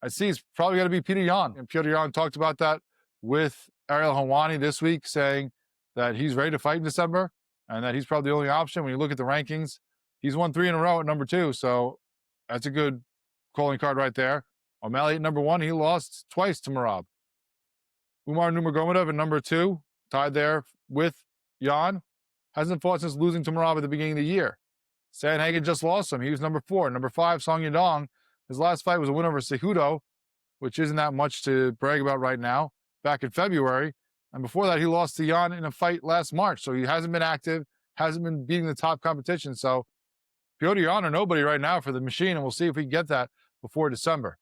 see it's probably going to be Peter Yan. And Peter Yan talked about that with Ariel Helwani this week, saying that he's ready to fight in December and that he's probably the only option. When you look at the rankings, he's won 3 in a row at number 2. So that's a good calling card right there. O'Malley at number 1, he lost twice to Merab. Usman Nurmagomedov at number 2, tied there with Yan. Hasn't fought since losing to Merab at the beginning of the year. Sandhagen just lost him. He was number 4. Number 5, Song Yadong. His last fight was a win over Cejudo, which isn't that much to brag about right now, back in February. And before that, he lost to Yan in a fight last March. So he hasn't been active, hasn't been beating the top competition. So Piotr Yan or nobody right now for the machine, and we'll see if we can get that before December.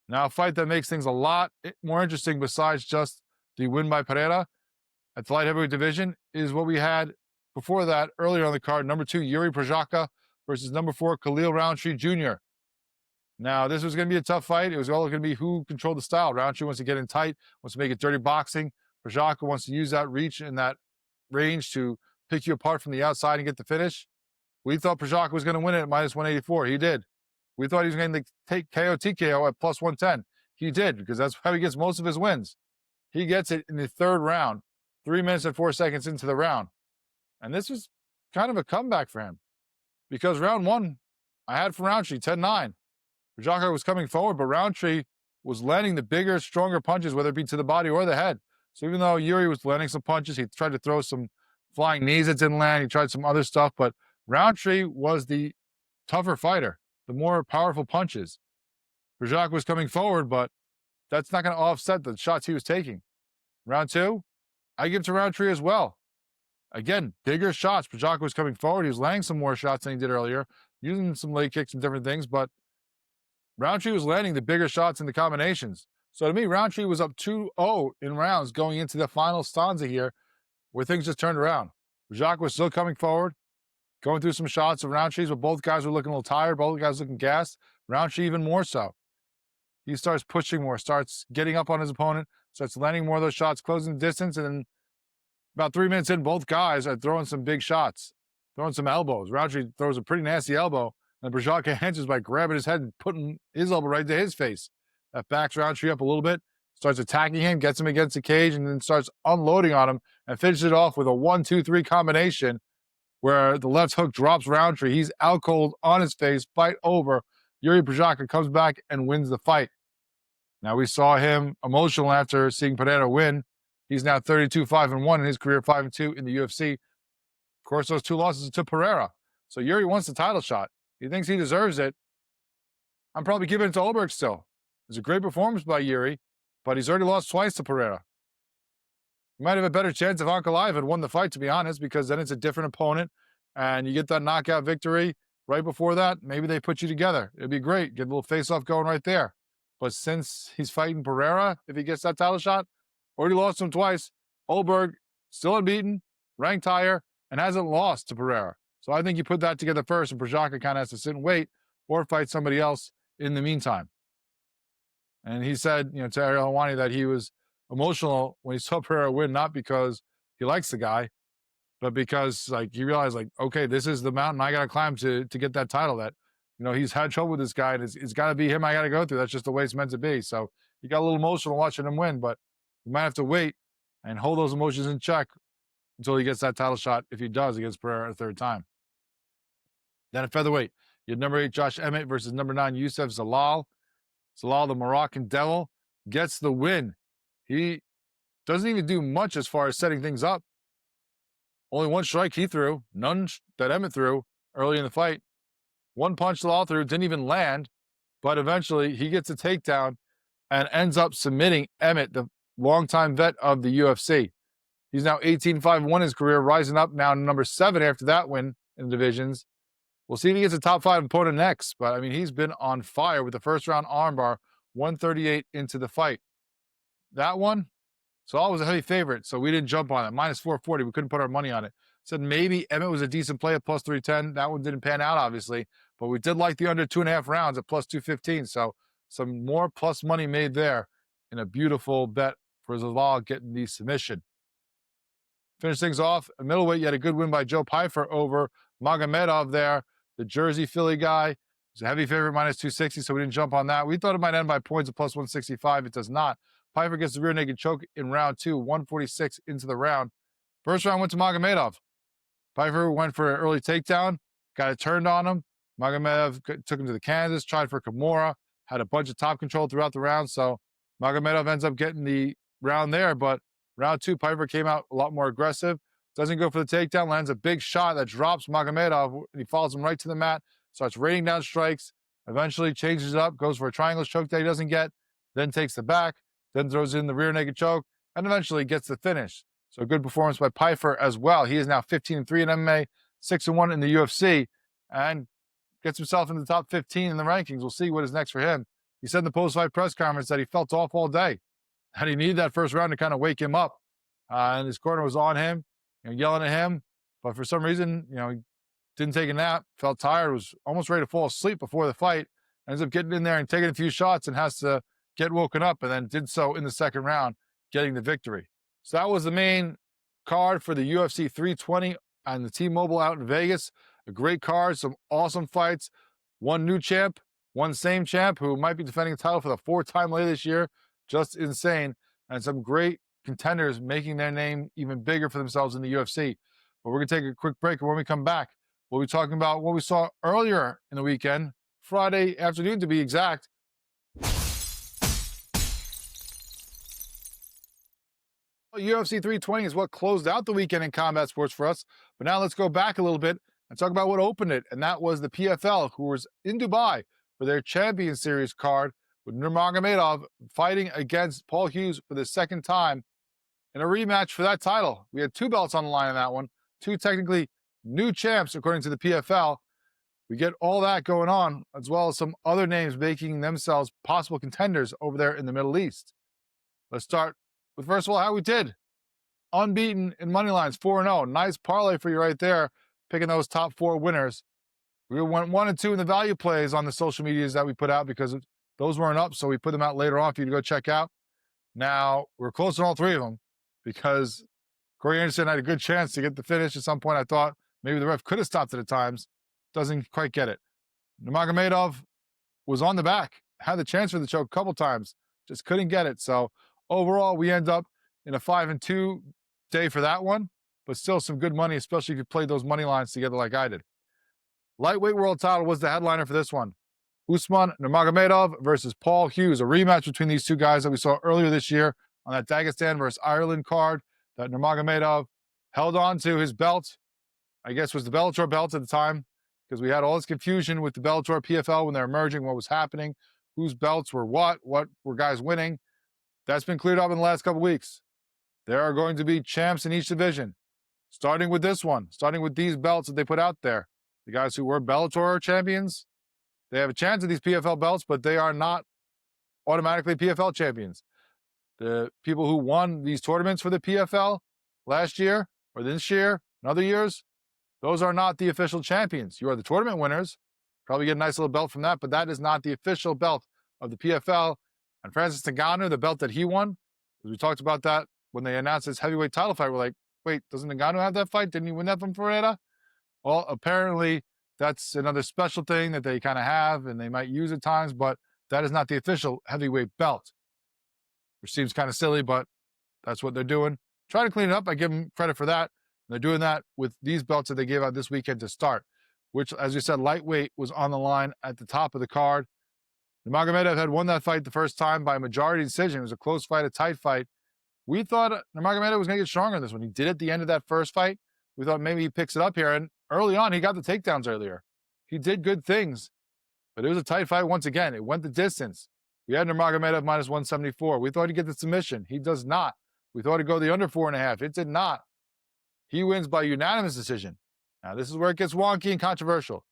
Now, a fight that makes things a lot more interesting besides just the win by Pereira at the light heavyweight division is what we had before that earlier on the card. Number 2, Yuri Prochazka versus number 4, Khalil Roundtree Jr. Now, this was going to be a tough fight. It was all going to be who controlled the style. Roundtree wants to get in tight, wants to make it dirty boxing. Prochazka wants to use that reach and that range to pick you apart from the outside and get the finish. We thought Prochazka was going to win it at minus 184. He did. We thought he was going to take KO TKO at plus 110. He did, because that's how he gets most of his wins. He gets it in the 3rd round, 3 minutes and 4 seconds into the round. And this was kind of a comeback for him, because round 1, I had for Roundtree 10-9. Prochazka was coming forward, but Roundtree was landing the bigger, stronger punches, whether it be to the body or the head. So even though Yuri was landing some punches, he tried to throw some flying knees that didn't land. He tried some other stuff, but Roundtree was the tougher fighter, the more powerful punches. Prochazka was coming forward, but that's not going to offset the shots he was taking. Round 2, I give to Roundtree as well. Again, bigger shots. Prochazka was coming forward. He was landing some more shots than he did earlier, using some leg kicks and different things, but Roundtree was landing the bigger shots in the combinations. So to me, Roundtree was up 2-0 in rounds going into the final stanza here, where things just turned around. Prochazka was still coming forward, going through some shots of Roundtree's, but both guys were looking a little tired. Both guys looking gassed. Roundtree even more so. He starts pushing more, starts getting up on his opponent, starts landing more of those shots, closing the distance, and then about 3 minutes in, both guys are throwing some big shots, throwing some elbows. Roundtree throws a pretty nasty elbow, and Prochazka answers by grabbing his head and putting his elbow right to his face. That backs Roundtree up a little bit, starts attacking him, gets him against the cage, and then starts unloading on him and finishes it off with a 1-2-3 combination where the left hook drops Roundtree. He's out cold on his face, fight over. Yuri Prochazka comes back and wins the fight. Now, we saw him emotional after seeing Pereira win. He's now 32-5-1 in his career, 5-2 in the UFC. Of course, those 2 losses to Pereira. So Yuri wants the title shot. He thinks he deserves it. I'm probably giving it to Oberg still. It's a great performance by Yuri, but he's already lost twice to Pereira. He might have a better chance if Ankalaev had won the fight, to be honest, because then it's a different opponent, and you get that knockout victory right before that. Maybe they put you together. It'd be great. Get a little face-off going right there. But since he's fighting Pereira, if he gets that title shot, already lost to him twice. Oberg, still unbeaten, ranked higher, and hasn't lost to Pereira. So I think you put that together first, and Prochazka kind of has to sit and wait or fight somebody else in the meantime. And he said, to Ariel Helwani that he was emotional when he saw Pereira win, not because he likes the guy, but because he realized okay, this is the mountain I got to climb to get that title. That he's had trouble with this guy, and it's got to be him I got to go through. That's just the way it's meant to be. So he got a little emotional watching him win, but we might have to wait and hold those emotions in check until he gets that title shot, if he does, against Pereira a third time. Then at featherweight, you had number 8 Josh Emmett versus number 9 Youssef Zalal. Zalal, the Moroccan devil, gets the win. He doesn't even do much as far as setting things up. Only one strike he threw, none that Emmett threw early in the fight. One punch Zalal threw, didn't even land, but eventually he gets a takedown and ends up submitting Emmett, the longtime vet of the UFC. He's now 18-5-1 in his career, rising up now to number 7 after that win in the divisions. We'll see if he gets a top 5 opponent next, but I mean, he's been on fire with the first round armbar, 138 into the fight. That one, Zalal was a heavy favorite, so we didn't jump on it. Minus 440, we couldn't put our money on it. Said maybe Emmett was a decent play at plus 310. That one didn't pan out, obviously, but we did like the under 2.5 rounds at plus 215. So some more plus money made there in a beautiful bet for Zalal getting the submission. Finish things off. A middleweight, you had a good win by Joe Pyfer over Magomedov there, the Jersey Philly guy. He's a heavy favorite, minus 260, so we didn't jump on that. We thought it might end by points of plus 165. It does not. Pyfer gets the rear naked choke in round 2, 146 into the round. First round went to Magomedov. Pyfer went for an early takedown, got it turned on him. Magomedov took him to the Kansas, tried for Kimura, had a bunch of top control throughout the round, so Magomedov ends up getting the round there, but round 2, Pyfer came out a lot more aggressive. Doesn't go for the takedown, lands a big shot that drops Magomedov, and he follows him right to the mat, starts raining down strikes, eventually changes it up, goes for a triangle choke that he doesn't get, then takes the back, then throws in the rear naked choke, and eventually gets the finish. So a good performance by Pyfer as well. He is now 15-3 in MMA, 6-1 in the UFC, and gets himself in the top 15 in the rankings. We'll see what is next for him. He said in the post-fight press conference that he felt off all day, and he needed that first round to kind of wake him up. And his corner was on him, yelling at him. But for some reason, he didn't take a nap, felt tired, was almost ready to fall asleep before the fight. Ends up getting in there and taking a few shots and has to get woken up, and then did so in the second round, getting the victory. So that was the main card for the UFC 320 and the T-Mobile out in Vegas. A great card, some awesome fights. One new champ, one same champ who might be defending the title for the 4th time later this year. Just insane. And some great contenders making their name even bigger for themselves in the UFC. But we're going to take a quick break, and when we come back, we'll be talking about what we saw earlier in the weekend, Friday afternoon to be exact. UFC 320 is what closed out the weekend in combat sports for us. But now let's go back a little bit and talk about what opened it. And that was the PFL, who was in Dubai for their Champion Series card, with Nurmagomedov fighting against Paul Hughes for the 2nd time in a rematch for that title. We had 2 belts on the line in that one, 2 technically new champs, according to the PFL. We get all that going on, as well as some other names making themselves possible contenders over there in the Middle East. Let's start with, first of all, how we did. Unbeaten in money lines, 4-0. Nice parlay for you right there, picking those top 4 winners. We went 1 and 2 in the value plays on the social medias that we put out because those weren't up, so we put them out later on for you to go check out. Now, we're close on all 3 of them because Corey Anderson had a good chance to get the finish. At some point, I thought maybe the ref could have stopped it at times. Doesn't quite get it. Nurmagomedov was on the back, had the chance for the choke a couple times, just couldn't get it. So overall, we end up in a 5-2 day for that one, but still some good money, especially if you played those money lines together like I did. Lightweight world title was the headliner for this one. Usman Nurmagomedov versus Paul Hughes, a rematch between these 2 guys that we saw earlier this year on that Dagestan versus Ireland card that Nurmagomedov held on to his belt. I guess was the Bellator belt at the time, because we had all this confusion with the Bellator PFL when they're merging, what was happening, whose belts were what were guys winning. That's been cleared up in the last couple weeks. There are going to be champs in each division, starting with this one, starting with these belts that they put out there. The guys who were Bellator champions, they have a chance at these PFL belts, but they are not automatically PFL champions. The people who won these tournaments for the PFL last year or this year and other years, those are not the official champions. You are the tournament winners. Probably get a nice little belt from that, but that is not the official belt of the PFL. And Francis Ngannou, the belt that he won, because we talked about that when they announced his heavyweight title fight, we're like, wait, doesn't Ngannou have that fight? Didn't he win that from Pereira? Well, apparently that's another special thing that they kind of have and they might use at times, but that is not the official heavyweight belt, which seems kind of silly, but that's what they're doing. Try to clean it up. I give them credit for that. They're doing that with these belts that they gave out this weekend to start, which, as you said, lightweight was on the line at the top of the card. Nurmagomedov had won that fight the first time by majority decision. It was a close fight, a tight fight. We thought Nurmagomedov was going to get stronger in this one. He did at the end of that first fight. We thought maybe he picks it up here. And early on, he got the takedowns earlier. He did good things, but it was a tight fight once again. It went the distance. We had Nurmagomedov minus 174. We thought he'd get the submission. He does not. We thought he'd go the under 4.5. It did not. He wins by unanimous decision. Now, this is where it gets wonky and controversial.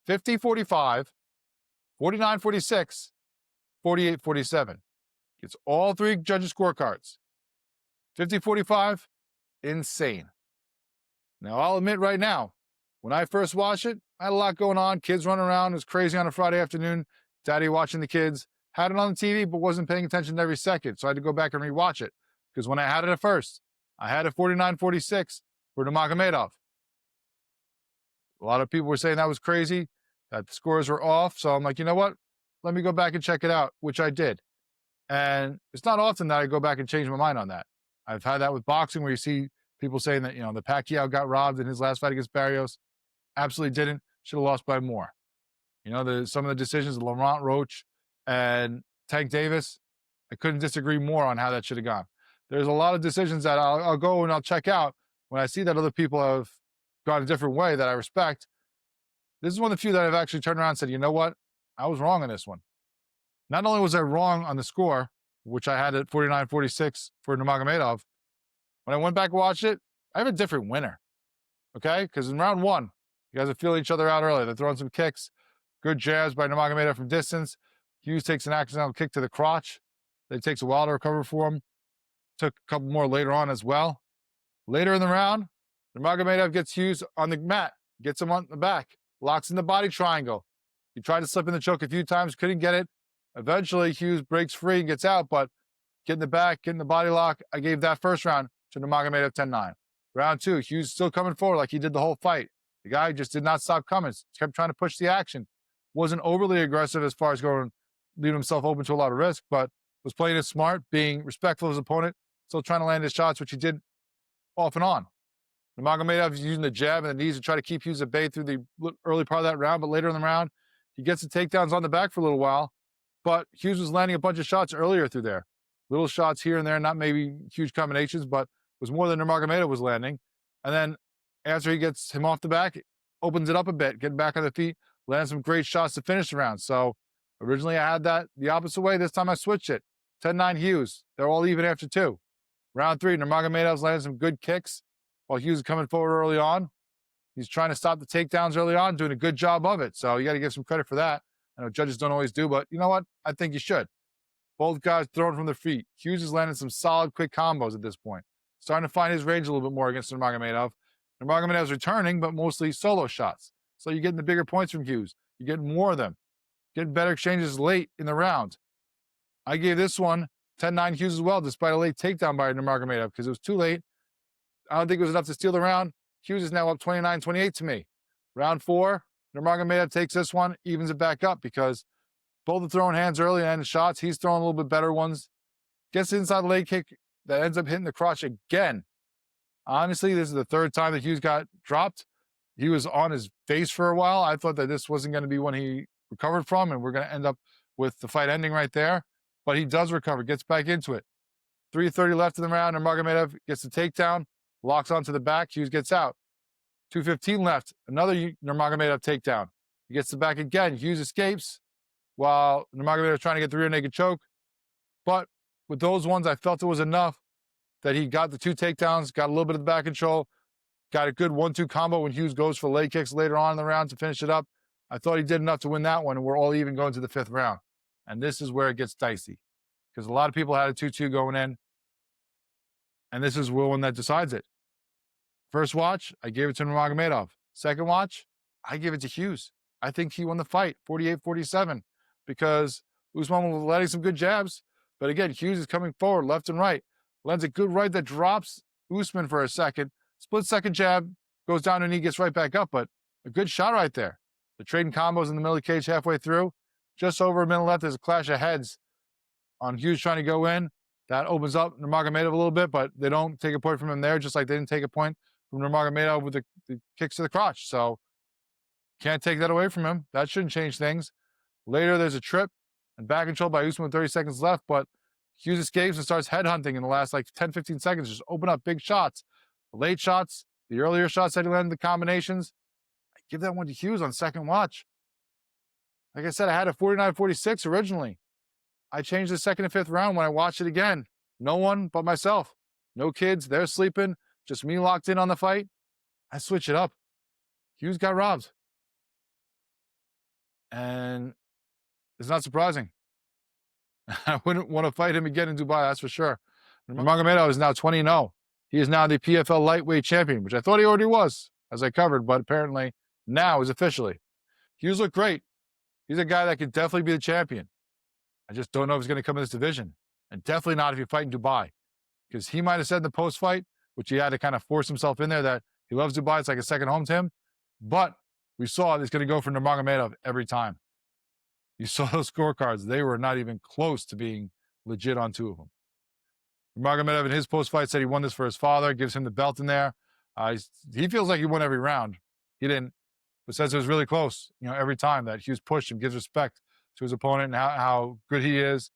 50-45, 49-46, 48-47. Gets all three judges' scorecards. 50-45, insane. Now, I'll admit right now, when I first watched it, I had a lot going on. Kids running around. It was crazy on a Friday afternoon. Daddy watching the kids. Had it on the TV, but wasn't paying attention to every second. So I had to go back and rewatch it. Because when I had it at first, I had it 49-46 for Nurmagomedov. A lot of people were saying that was crazy, that the scores were off. So I'm like, you know what? Let me go back and check it out, which I did. And it's not often that I go back and change my mind on that. I've had that with boxing where you see people saying that, the Pacquiao got robbed in his last fight against Barrios. Absolutely didn't. Should have lost by more. Some of the decisions of Laurent Roach and Tank Davis, I couldn't disagree more on how that should have gone. There's a lot of decisions that I'll go and I'll check out when I see that other people have gone a different way that I respect. This is one of the few that I've actually turned around and said, you know what? I was wrong on this one. Not only was I wrong on the score, which I had at 49-46 for Nurmagomedov, when I went back and watched it, I have a different winner. Okay? Because in round one, you guys are feeling each other out early. They're throwing some kicks. Good jabs by Nurmagomedov from distance. Hughes takes an accidental kick to the crotch. It takes a while to recover for him. Took a couple more later on as well. Later in the round, Nurmagomedov gets Hughes on the mat, gets him on the back, locks in the body triangle. He tried to slip in the choke a few times, couldn't get it. Eventually, Hughes breaks free and gets out, but getting the back, getting the body lock, I gave that first round to Nurmagomedov 10-9. Round two, Hughes still coming forward like he did the whole fight. The guy just did not stop coming, kept trying to push the action. Wasn't overly aggressive as far as leaving himself open to a lot of risk, but was playing it smart, being respectful of his opponent, still trying to land his shots, which he did off and on. Nurmagomedov is using the jab and the knees to try to keep Hughes at bay through the early part of that round, but later in the round, he gets the takedowns on the back for a little while, but Hughes was landing a bunch of shots earlier through there. Little shots here and there, not maybe huge combinations, but was more than Nurmagomedov was landing. And then after he gets him off the back, opens it up a bit, getting back on the feet, lands some great shots to finish the round. So originally I had that the opposite way. This time I switched it. 10-9 Hughes. They're all even after two. Round three, Nurmagomedov's landing some good kicks while Hughes is coming forward early on. He's trying to stop the takedowns early on, doing a good job of it. So you got to give some credit for that. I know judges don't always do, but you know what? I think you should. Both guys throwing from their feet. Hughes is landing some solid, quick combos at this point. Starting to find his range a little bit more against Nurmagomedov. Nurmagomedov's returning, but mostly solo shots. So you're getting the bigger points from Hughes. You're getting more of them. Getting better exchanges late in the round. I gave this one 10-9 Hughes as well, despite a late takedown by Nurmagomedov, because it was too late. I don't think it was enough to steal the round. Hughes is now up 29-28 to me. Round four, Nurmagomedov takes this one, evens it back up because both are throwing hands early and shots. He's throwing a little bit better ones. Gets inside the leg kick that ends up hitting the crotch again. Honestly, this is the third time that Hughes got dropped. He was on his face for a while. I thought that this wasn't going to be one he recovered from, and we're going to end up with the fight ending right there. But he does recover, gets back into it. 3:30 left in the round, and Nurmagomedov gets the takedown, locks onto the back. Hughes gets out. 2:15 left, another Nurmagomedov takedown. He gets the back again. Hughes escapes while Nurmagomedov is trying to get the rear naked choke. But with those ones, I felt it was enough that he got the two takedowns, got a little bit of the back control, got a good 1-2 combo when Hughes goes for leg kicks later on in the round to finish it up. I thought he did enough to win that one, and we're all even going to the fifth round. And this is where it gets dicey because a lot of people had a 2-2 going in, and this is the one that decides it. First watch, I gave it to Nurmagomedov. Second watch, I give it to Hughes. I think he won the fight, 48-47, because Usman was letting some good jabs. But again, Hughes is coming forward left and right. Lands a good right that drops Usman for a second. Split second jab, goes down and he gets right back up. But a good shot right there. The trading combos in the middle of the cage halfway through. Just over a minute left, there's a clash of heads on Hughes trying to go in. That opens up Nurmagomedov a little bit, but they don't take a point from him there, just like they didn't take a point from Nurmagomedov with the kicks to the crotch. So can't take that away from him. That shouldn't change things. Later, there's a trip and back control by Usman with 30 seconds left, but Hughes escapes and starts headhunting in the last 10, 15 seconds, just open up big shots. The late shots, the earlier shots that he landed, the combinations. I give that one to Hughes on second watch. Like I said, I had a 49-46 originally. I changed the second and fifth round when I watched it again. No one but myself. No kids, they're sleeping, just me locked in on the fight. I switch it up. Hughes got robbed. And it's not surprising. I wouldn't want to fight him again in Dubai, that's for sure. Nurmagomedov is now 20-0. He is now the PFL lightweight champion, which I thought he already was, as I covered, but apparently now is officially. Hughes looked great. He's a guy that could definitely be the champion. I just don't know if he's going to come in this division. And definitely not if you fight in Dubai. Because he might have said in the post-fight, which he had to kind of force himself in there, that he loves Dubai. It's like a second home to him. But we saw it's going to go for Nurmagomedov every time. You saw those scorecards. They were not even close to being legit on two of them. Nurmagomedov in his post-fight said he won this for his father, gives him the belt in there. He feels like he won every round. He didn't, but says it was really close, every time that Hughes pushed him, gives respect to his opponent and how good he is.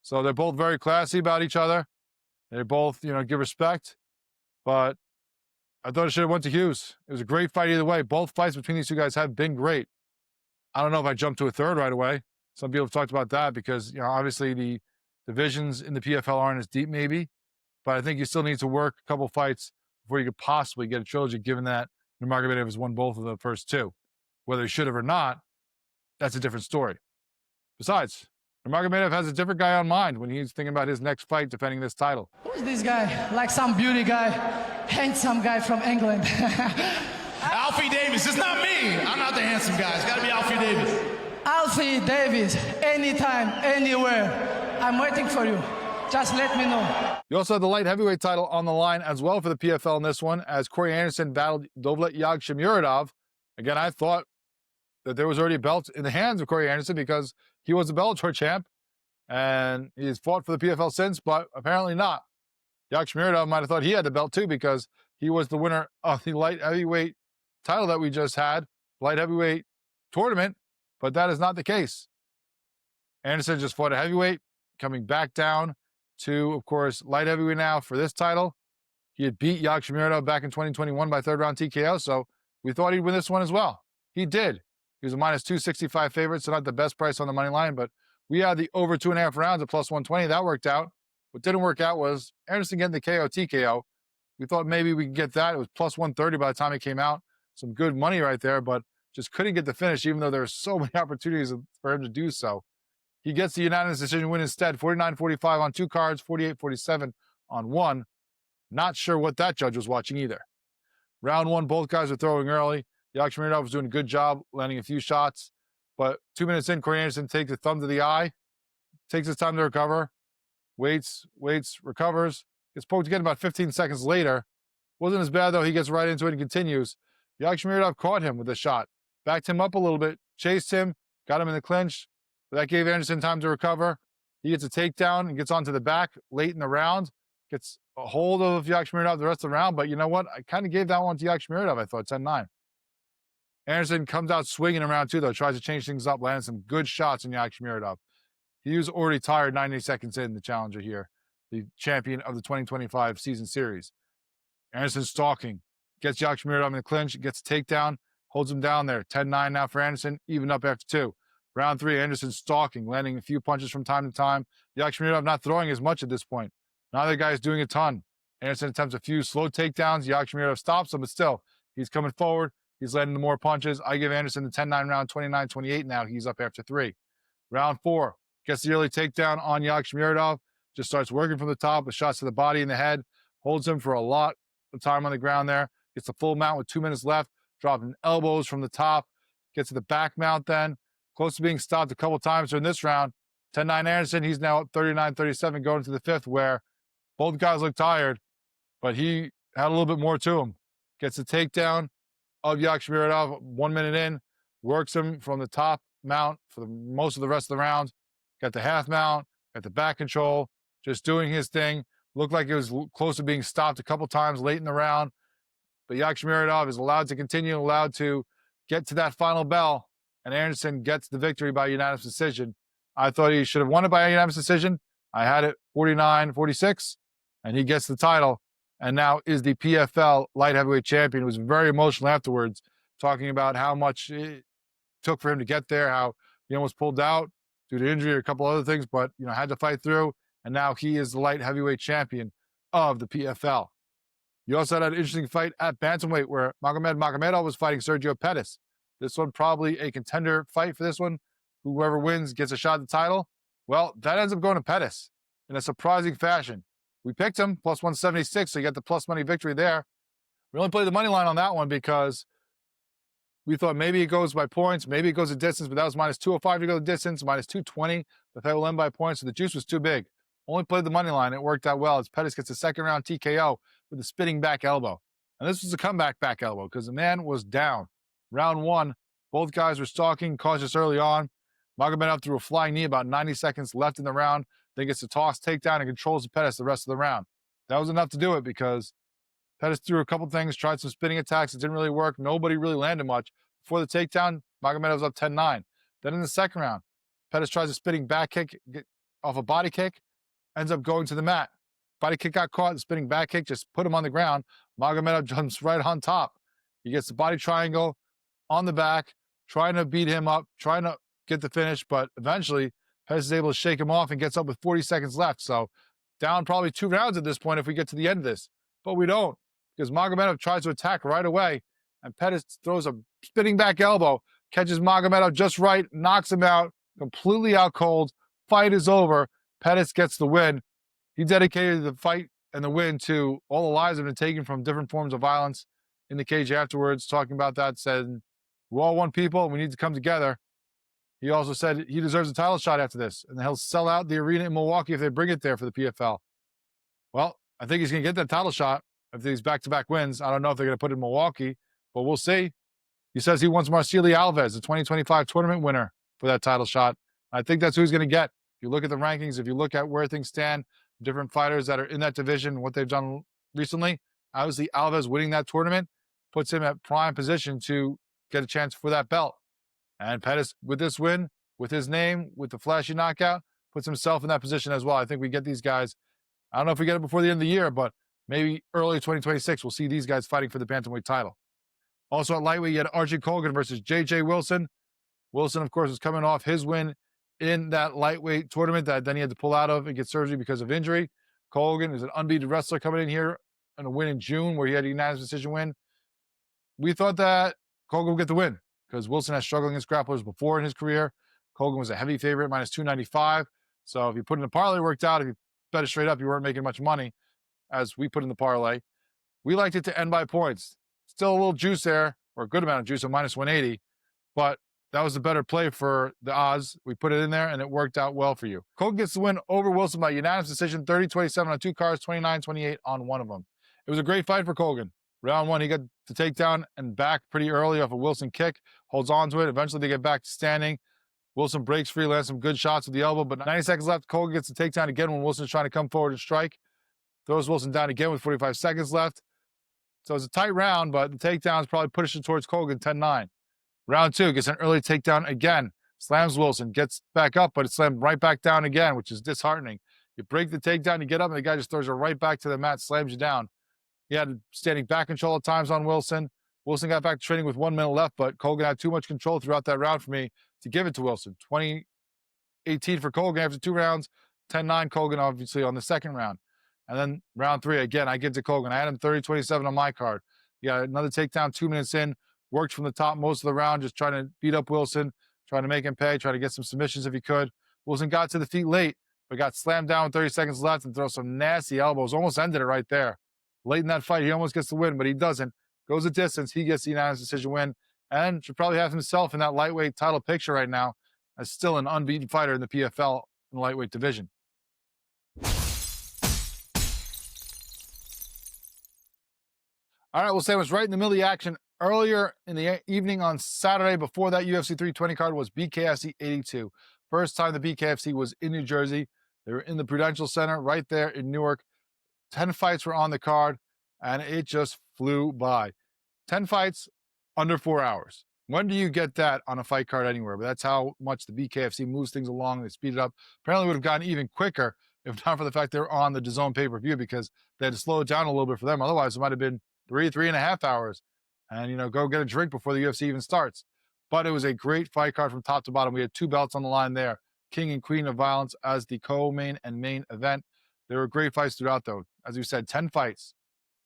So they're both very classy about each other. They both, give respect. But I thought it should have went to Hughes. It was a great fight either way. Both fights between these two guys have been great. I don't know if I jumped to a third right away. Some people have talked about that because, obviously the divisions in the PFL aren't as deep maybe. But I think you still need to work a couple fights before you could possibly get a trilogy, given that Nurmagomedov has won both of the first two. Whether he should have or not, that's a different story. Besides, Nurmagomedov has a different guy on mind when he's thinking about his next fight defending this title. Who's this guy? Like some beauty guy, handsome guy from England. Alfie Davis. It's not me. I'm not the handsome guy. It's got to be Alfie Davis. Alfie Davis, anytime, anywhere. I'm waiting for you. Just let me know. You also had the light heavyweight title on the line as well for the PFL in this one, as Corey Anderson battled Dovlet Yagshimuradov. Again, I thought that there was already a belt in the hands of Corey Anderson because he was the Bellator champ, and he's fought for the PFL since, but apparently not. Yagshimuradov might have thought he had the belt too because he was the winner of the light heavyweight title that we just had, light heavyweight tournament, but that is not the case. Anderson just fought a heavyweight, coming back down to, of course, light heavyweight now for this title. He had beat Yagshimuradov back in 2021 by third round TKO, so we thought he'd win this one as well. He did. He was a minus 265 favorite, so not the best price on the money line, but we had the over 2.5 rounds at plus 120. That worked out. What didn't work out was Anderson getting the KO TKO. We thought maybe we could get that. It was plus 130 by the time it came out. Some good money right there, but just couldn't get the finish, even though there were so many opportunities for him to do so. He gets the unanimous decision win instead, 49-45 on two cards, 48-47 on one. Not sure what that judge was watching either. Round one, both guys were throwing early. Yagshimuradov was doing a good job, landing a few shots. But 2 minutes in, Corey Anderson takes a thumb to the eye, takes his time to recover, waits, recovers, gets poked again about 15 seconds later. Wasn't as bad, though. He gets right into it and continues. Yagshimuradov caught him with a shot, backed him up a little bit, chased him, got him in the clinch. But that gave Anderson time to recover. He gets a takedown and gets onto the back late in the round, gets a hold of Yagshimuradov the rest of the round. But you know what? I kind of gave that one to Yagshimuradov, I thought, 10-9. Anderson comes out swinging in round two, though, tries to change things up, landing some good shots in Yagshimuradov. He was already tired 90 seconds in, the challenger here, the champion of the 2025 season series. Anderson stalking, gets Yagshimuradov in the clinch, gets a takedown, holds him down there. 10-9 now for Anderson, even up after two. Round three, Anderson stalking, landing a few punches from time to time. Yagshimuradov not throwing as much at this point. Neither guy is doing a ton. Anderson attempts a few slow takedowns. Yagshimuradov stops him, but still, he's coming forward. He's landing the more punches. I give Anderson the 10-9 round, 29-28 now. He's up after three. Round four, Gets the early takedown on Yakhshimuradov. Just starts working from the top with shots to the body and the head. Holds him for a lot of time on the ground there. Gets the full mount with 2 minutes left. Dropping elbows from the top. Gets to the back mount then. Close to being stopped a couple times during this round. 10-9 Anderson. He's now up 39-37 going into the fifth, where both guys look tired, but he had a little bit more to him. Gets the takedown of Yakhshimuradov 1 minute in. Works him from the top mount for most of the rest of the round. Got the half mount. Got the back control. Just doing his thing. Looked like it was close to being stopped a couple times late in the round. But Yakhshimuradov is allowed to continue, allowed to get to that final bell. And Anderson gets the victory by unanimous decision. I thought he should have won it by unanimous decision. I had it 49-46, and he gets the title. And now is the PFL light heavyweight champion. He was very emotional afterwards, talking about how much it took for him to get there, how he almost pulled out due to injury or a couple other things, but had to fight through. And now he is the light heavyweight champion of the PFL. You also had an interesting fight at bantamweight where Magomed Ankalaev was fighting Sergio Pettis. This one probably a contender fight for this one. Whoever wins gets a shot at the title. Well, that ends up going to Pettis in a surprising fashion. We picked him plus 176, so you got the plus money victory there. We only played the money line on that one because we thought maybe it goes by points, maybe it goes a distance, but that was minus 205 to go the distance, minus 220. The fight will end by points, so the juice was too big. Only played the money line. It worked out well as Pettis gets a second round TKO with a spinning back elbow. And this was a comeback back elbow because the man was down. Round one, both guys were stalking, cautious early on. Magomed threw a flying knee about 90 seconds left in the round, then gets a toss, takedown, and controls the Pettis the rest of the round. That was enough to do it because Pettis threw a couple things, tried some spinning attacks. It didn't really work. Nobody really landed much. Before the takedown, Magomed was up 10-9. Then in the second round, Pettis tries a spinning back kick off a body kick, ends up going to the mat. Body kick got caught, the spinning back kick just put him on the ground. Magomed jumps right on top. He gets the body triangle on the back, trying to beat him up, trying to get the finish, but eventually Pettis is able to shake him off and gets up with 40 seconds left. So down probably 2 rounds at this point if we get to the end of this. But we don't, because Magomed tries to attack right away, and Pettis throws a spinning back elbow, catches Magomed just right, knocks him out, completely out cold. Fight is over. Pettis gets the win. He dedicated the fight and the win to all the lives that have been taken from different forms of violence in the cage afterwards, talking about that, said, we're all one people, and we need to come together. He also said he deserves a title shot after this, and he'll sell out the arena in Milwaukee if they bring it there for the PFL. Well, I think he's going to get that title shot if these back-to-back wins. I don't know if they're going to put it in Milwaukee, but we'll see. He says he wants Marceli Alves, the 2025 tournament winner, for that title shot. I think that's who he's going to get. If you look at the rankings, if you look at where things stand, different fighters that are in that division, what they've done recently, obviously Alves winning that tournament puts him at prime position to get a chance for that belt. And Pettis, with this win, with his name, with the flashy knockout, puts himself in that position as well. I think we get these guys. I don't know if we get it before the end of the year, but maybe early 2026, we'll see these guys fighting for the bantamweight title. Also at lightweight, you had Archie Colgan versus J.J. Wilson. Wilson, of course, was coming off his win in that lightweight tournament that then he had to pull out of and get surgery because of injury. Colgan is an unbeaten wrestler coming in here and a win in June where he had a unanimous decision win. We thought that Colgan would get the win because Wilson has struggled against grapplers before in his career. Colgan was a heavy favorite, minus 295. So if you put in a parlay, it worked out. If you bet it straight up, you weren't making much money, as we put in the parlay. We liked it to end by points. Still a little juice there, or a good amount of juice, at minus 180. But that was the better play for the odds. We put it in there, and it worked out well for you. Colgan gets the win over Wilson by unanimous decision, 30-27 on 2 cards, 29-28 on one of them. It was a great fight for Colgan. Round one, he got the takedown and back pretty early off a Wilson kick, holds on to it. Eventually, they get back to standing. Wilson breaks free, lands some good shots with the elbow, but 90 seconds left. Colgan gets the takedown again when Wilson's trying to come forward and strike. Throws Wilson down again with 45 seconds left. So it's a tight round, but the takedown's probably pushing towards Colgan, 10-9. Round two, gets an early takedown again. Slams Wilson, gets back up, but it's slammed right back down again, which is disheartening. You break the takedown, you get up, and the guy just throws you right back to the mat, slams you down. He had standing back control at times on Wilson. Wilson got back to training with 1 minute left, but Colgan had too much control throughout that round for me to give it to Wilson. 20-18 for Colgan after 2 rounds, 10-9 Colgan obviously on the second round. And then round 3, again, I give to Colgan. I had him 30-27 on my card. He got another takedown 2 minutes in, worked from the top most of the round, just trying to beat up Wilson, trying to make him pay, trying to get some submissions if he could. Wilson got to the feet late, but got slammed down with 30 seconds left and throws some nasty elbows. Almost ended it right there. Late in that fight, he almost gets the win, but he doesn't. Goes the distance. He gets the unanimous decision win and should probably have himself in that lightweight title picture right now as still an unbeaten fighter in the PFL in the lightweight division. All right, we'll say what's right in the middle of the action. Earlier in the evening on Saturday, before that UFC 320 card, was BKFC 82. First time the BKFC was in New Jersey. They were in the Prudential Center right there in Newark. 10 fights were on the card, and it just flew by. 10 fights, under 4 hours. When do you get that on a fight card anywhere? But that's how much the BKFC moves things along. They speed it up. Apparently would have gotten even quicker if not for the fact they're on the DAZN pay-per-view, because they had to slow it down a little bit for them. Otherwise, it might have been 3.5 hours. And, go get a drink before the UFC even starts. But it was a great fight card from top to bottom. We had 2 belts on the line there. King and Queen of Violence as the co-main and main event. There were great fights throughout, though. As we said, 10 fights.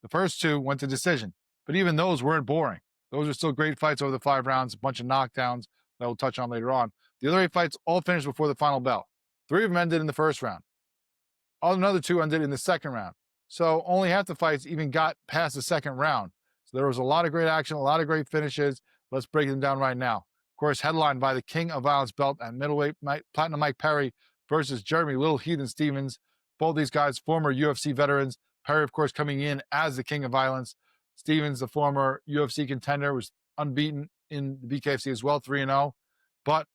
The first 2 went to decision. But even those weren't boring. Those are still great fights over the 5 rounds, a bunch of knockdowns that we'll touch on later on. The other 8 fights all finished before the final bell. 3 of them ended in the first round. Another 2 ended in the second round. So only half the fights even got past the second round. So there was a lot of great action, a lot of great finishes. Let's break them down right now. Of course, headlined by the King of Violence belt at middleweight, Platinum Mike Perry versus Jeremy Little Heathen Stevens. Both these guys, former UFC veterans. Perry, of course, coming in as the King of Violence. Stevens, the former UFC contender, was unbeaten in the BKFC as well, 3-0. But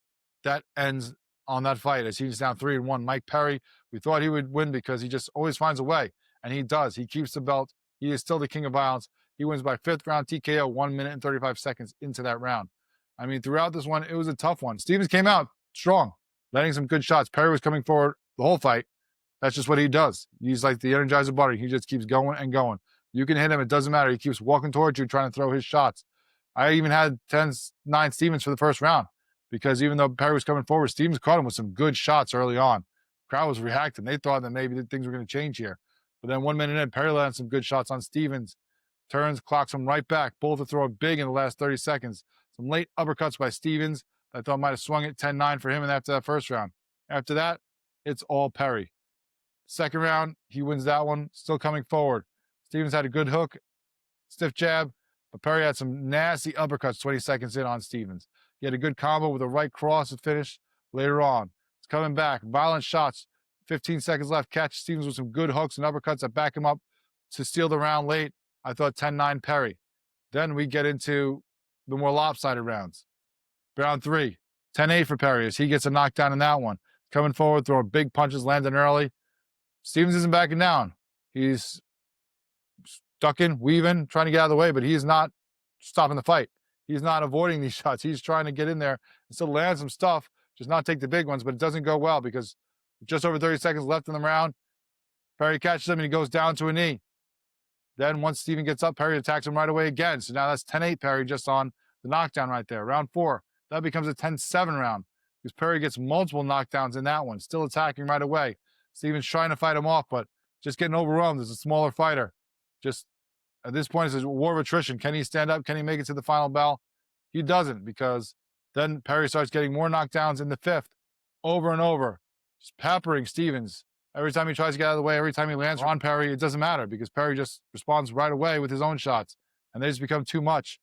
that ends on that fight as he's down 3-1. Mike Perry, we thought he would win because he just always finds a way. And he does. He keeps the belt. He is still the King of Violence. He wins by 5th round TKO, 1 minute and 35 seconds into that round. I mean, throughout this one, it was a tough one. Stevens came out strong, landing some good shots. Perry was coming forward the whole fight. That's just what he does. He's like the Energizer Bunny. He just keeps going and going. You can hit him. It doesn't matter. He keeps walking towards you, trying to throw his shots. I even had 10-9 Stevens for the first round because even though Perry was coming forward, Stevens caught him with some good shots early on. Crowd was reacting. They thought that maybe things were going to change here. But then 1 minute in, Perry landed some good shots on Stevens. Turns, clocks him right back. Both to throw big in the last 30 seconds. Some late uppercuts by Stevens that I thought might have swung it 10-9 for him and after that first round. After that, it's all Perry. Second round, he wins that one, still coming forward. Stevens had a good hook, stiff jab, but Perry had some nasty uppercuts 20 seconds in on Stevens. He had a good combo with a right cross to finish later on. It's coming back. Violent shots. 15 seconds left. Catch Stevens with some good hooks and uppercuts that back him up to steal the round late. I thought 10-9 Perry. Then we get into the more lopsided rounds. Round 3, 10-8 for Perry as he gets a knockdown in that one. Coming forward, throwing big punches, landing early. Stevens isn't backing down. He's ducking, weaving, trying to get out of the way, but he's not stopping the fight. He's not avoiding these shots. He's trying to get in there and still land some stuff, just not take the big ones, but it doesn't go well because just over 30 seconds left in the round. Perry catches him and he goes down to a knee. Then once Steven gets up, Perry attacks him right away again. So now that's 10-8 Perry just on the knockdown right there. Round 4, that becomes a 10-7 round because Perry gets multiple knockdowns in that one, still attacking right away. Steven's trying to fight him off, but just getting overwhelmed as a smaller fighter. Just at this point, it's a war of attrition. Can he stand up? Can he make it to the final bell? He doesn't because then Perry starts getting more knockdowns in the 5th over and over, just peppering Stevens. Every time he tries to get out of the way, every time he lands on Perry, it doesn't matter because Perry just responds right away with his own shots. And they just become too much.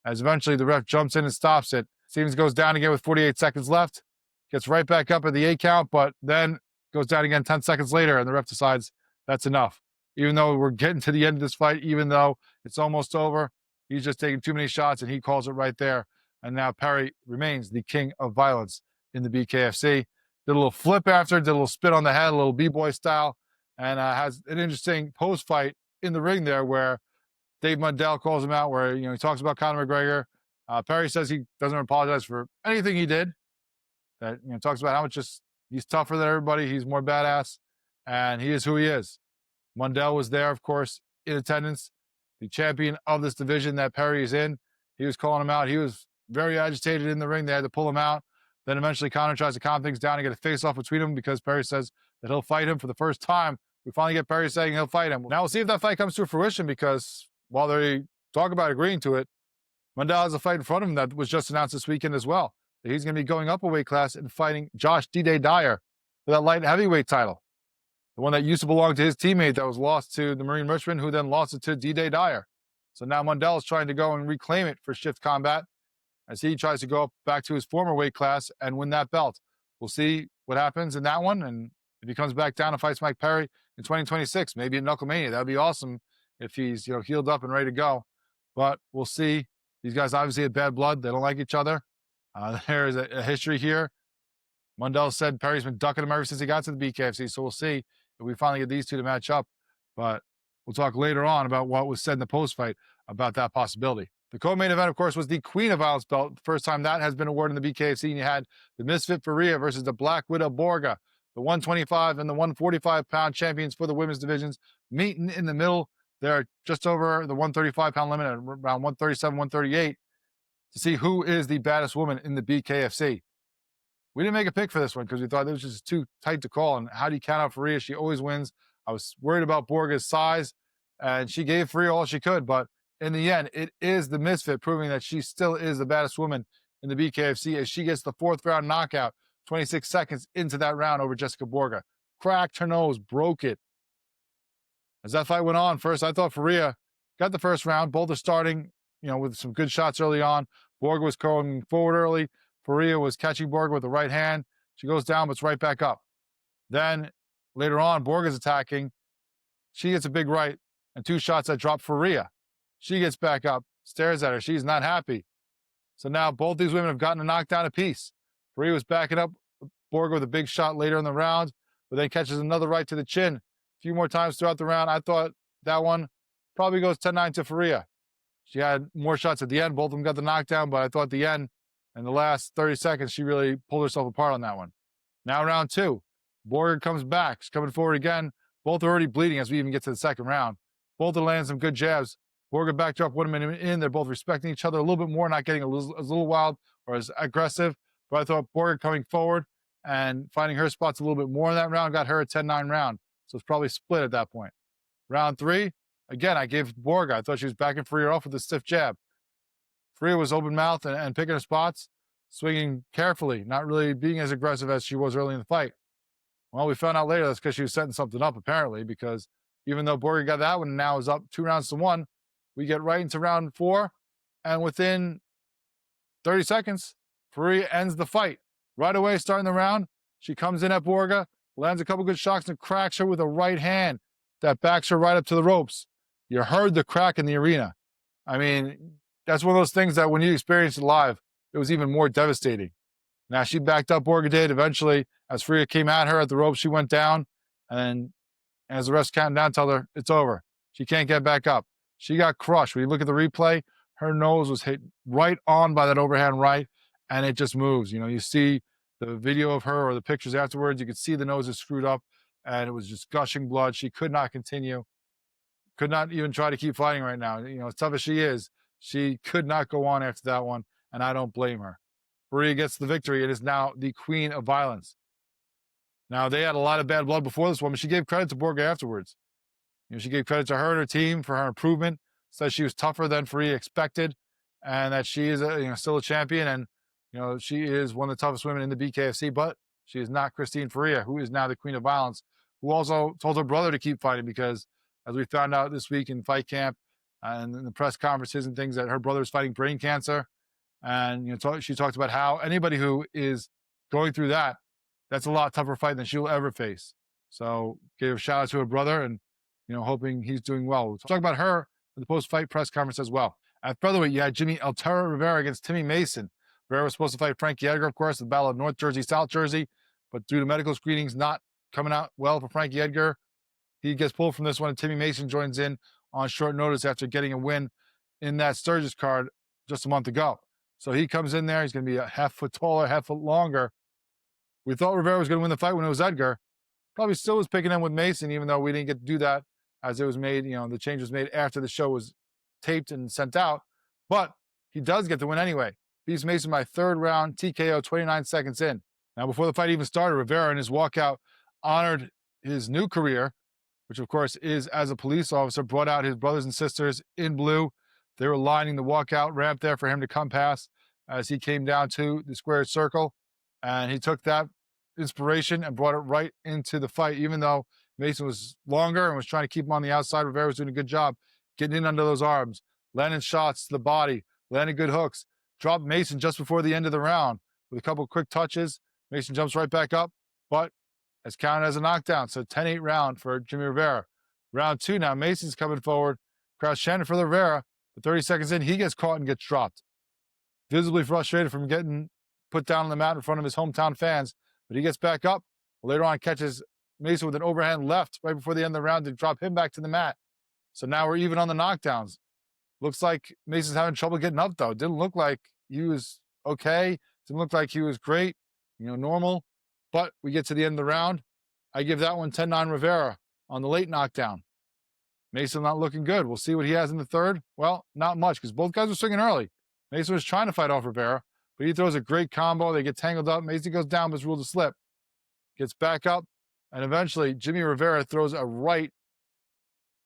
As eventually the ref jumps in and stops it. Stevens goes down again with 48 seconds left. Gets right back up at the 8 count, but then goes down again 10 seconds later, and the ref decides that's enough. Even though we're getting to the end of this fight, even though it's almost over, he's just taking too many shots, and he calls it right there. And now Perry remains the king of violence in the BKFC. Did a little flip after, did a little spit on the head, a little b-boy style, and has an interesting post-fight in the ring there where Dave Mundell calls him out, where he talks about Conor McGregor. Perry says he doesn't apologize for anything he did. That talks about how much he's tougher than everybody, he's more badass, and he is who he is. Mundell was there, of course, in attendance, the champion of this division that Perry is in. He was calling him out. He was very agitated in the ring. They had to pull him out. Then eventually Conor tries to calm things down and get a face-off between them because Perry says that he'll fight him for the first time. We finally get Perry saying he'll fight him. Now we'll see if that fight comes to fruition because while they talk about agreeing to it, Mundell has a fight in front of him that was just announced this weekend as well. That he's going to be going up a weight class and fighting Josh D-Day Dyer for that light heavyweight title. The one that used to belong to his teammate that was lost to the Marine Richmond, who then lost it to D-Day Dyer. So now Mundell is trying to go and reclaim it for Shift Combat as he tries to go up back to his former weight class and win that belt. We'll see what happens in that one. And if he comes back down and fights Mike Perry in 2026, maybe at Knucklemania, that'd be awesome if he's healed up and ready to go. But we'll see. These guys obviously had bad blood. They don't like each other. There is a history here. Mundell said Perry's been ducking him ever since he got to the BKFC. So we'll see if we finally get these two to match up. But we'll talk later on about what was said in the post-fight about that possibility. The co-main event, of course, was the Queen of Violence belt. The first time that has been awarded in the BKFC. And you had the Misfit Faria versus the Black Widow Borga, the 125 and the 145-pound champions for the women's divisions, meeting in the middle. They're just over the 135-pound limit at around 137, 138 to see who is the baddest woman in the BKFC. We didn't make a pick for this one because we thought it was just too tight to call. And how do you count out Faria? She always wins. I was worried about Borga's size, and she gave Faria all she could. But in the end, it is the Misfit proving that she still is the baddest woman in the BKFC as she gets the 4th round knockout, 26 seconds into that round over Jessica Borga. Cracked her nose, broke it. As that fight went on, first I thought Faria got the first round. Both are starting, with some good shots early on. Borga was going forward early. Faria was catching Borga with the right hand. She goes down, but it's right back up. Then later on, Borga's attacking. She gets a big right and 2 shots that drop Faria. She gets back up, stares at her. She's not happy. So now both these women have gotten a knockdown apiece. Faria was backing up Borga with a big shot later in the round, but then catches another right to the chin a few more times throughout the round. I thought that one probably goes 10-9 to Faria. She had more shots at the end. Both of them got the knockdown, but I thought at the end, in the last 30 seconds, she really pulled herself apart on that one. Now round 2. Borga comes back. She's coming forward again. Both are already bleeding as we even get to the second round. Both are landing some good jabs. Borga backed her up 1 minute in. They're both respecting each other a little bit more, not getting a little wild or as aggressive. But I thought Borga coming forward and finding her spots a little bit more in that round got her a 10-9 round. So it's probably split at that point. Round 3, again, I gave Borga. I thought she was backing Faria off with a stiff jab. Faria was open mouthed and picking her spots, swinging carefully, not really being as aggressive as she was early in the fight. Well, we found out later that's because she was setting something up, apparently, because even though Borga got that one and now is up 2 rounds to 1, we get right into round 4, and within 30 seconds, Faria ends the fight. Right away, starting the round, she comes in at Borga, lands a couple good shots, and cracks her with a right hand that backs her right up to the ropes. You heard the crack in the arena. I mean, that's one of those things that when you experience it live, it was even more devastating. Now, she backed up, Borga did. Eventually, as Faria came at her at the ropes, she went down, and as the rest counting down, tell her it's over. She can't get back up. She got crushed. When you look at the replay, her nose was hit right on by that overhand right, and it just moves. You see the video of her or the pictures afterwards, you could see the nose is screwed up, and it was just gushing blood. She could not continue, could not even try to keep fighting right now. As tough as she is, she could not go on after that one, and I don't blame her. Faria gets the victory. It is now the Queen of Violence. Now, they had a lot of bad blood before this one, but she gave credit to Borga afterwards. She gave credit to her and her team for her improvement, said she was tougher than Faria expected, and that she is still a champion, and she is one of the toughest women in the BKFC, but she is not Christine Faria, who is now the Queen of Violence, who also told her brother to keep fighting because, as we found out this week in fight camp and in the press conferences and things, that her brother is fighting brain cancer. And she talked about how anybody who is going through that's a lot tougher fight than she'll ever face. So gave a shout out to her brother and hoping he's doing well. We'll talk about her in the post-fight press conference as well. At featherweight, you had Jimmy Rivera against Timmy Mason. Rivera was supposed to fight Frankie Edgar, of course, the battle of North Jersey, South Jersey, but due to medical screenings not coming out well for Frankie Edgar, he gets pulled from this one, and Timmy Mason joins in on short notice after getting a win in that Sturgis card just a month ago. So he comes in there. He's going to be a half foot taller, half foot longer. We thought Rivera was going to win the fight when it was Edgar. Probably still was picking him with Mason, even though we didn't get to do that as it was made. The change was made after the show was taped and sent out. But he does get the win anyway. Beats Mason by 3rd round TKO 29 seconds in. Now, before the fight even started, Rivera in his walkout honored his new career, which of course is as a police officer, brought out his brothers and sisters in blue. They were lining the walkout ramp there for him to come past as he came down to the square circle. And he took that inspiration and brought it right into the fight, even though Mason was longer and was trying to keep him on the outside. Rivera was doing a good job getting in under those arms, landing shots to the body, landing good hooks, dropped Mason just before the end of the round with a couple of quick touches. Mason jumps right back up, but it's counted as a knockdown. So 10-8 round for Jimmy Rivera. Round 2 now, Mason's coming forward, crouch Shannon for the Rivera, but 30 seconds in, he gets caught and gets dropped. Visibly frustrated from getting put down on the mat in front of his hometown fans, but he gets back up. Later on, catches Mason with an overhand left right before the end of the round to drop him back to the mat. So now we're even on the knockdowns. Looks like Mason's having trouble getting up, though. Didn't look like he was okay. Didn't look like he was great, normal. But we get to the end of the round. I give that one 10-9 Rivera on the late knockdown. Mason not looking good. We'll see what he has in the third. Well, not much, because both guys were swinging early. Mason was trying to fight off Rivera, but he throws a great combo. They get tangled up. Mason goes down, but it's ruled a slip. Gets back up, and eventually Jimmy Rivera throws a right,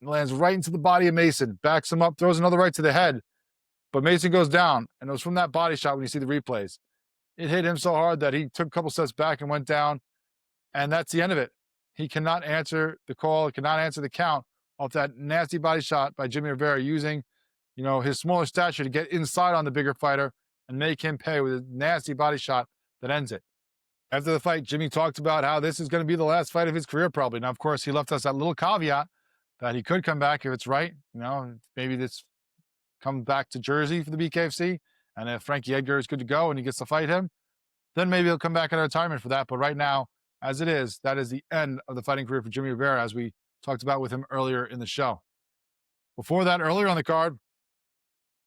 lands right into the body of Mason, backs him up, throws another right to the head. But Mason goes down, and it was from that body shot when you see the replays. It hit him so hard that he took a couple steps back and went down, and that's the end of it. He cannot answer the call, he cannot answer the count off that nasty body shot by Jimmy Rivera using, his smaller stature to get inside on the bigger fighter and make him pay with a nasty body shot that ends it. After the fight, Jimmy talked about how this is going to be the last fight of his career probably. Now, of course, he left us that little caveat that he could come back if it's right. Maybe this comes back to Jersey for the BKFC, and if Frankie Edgar is good to go and he gets to fight him, then maybe he'll come back in retirement for that. But right now, as it is, that is the end of the fighting career for Jimmy Rivera, as we talked about with him earlier in the show. Before that, earlier on the card,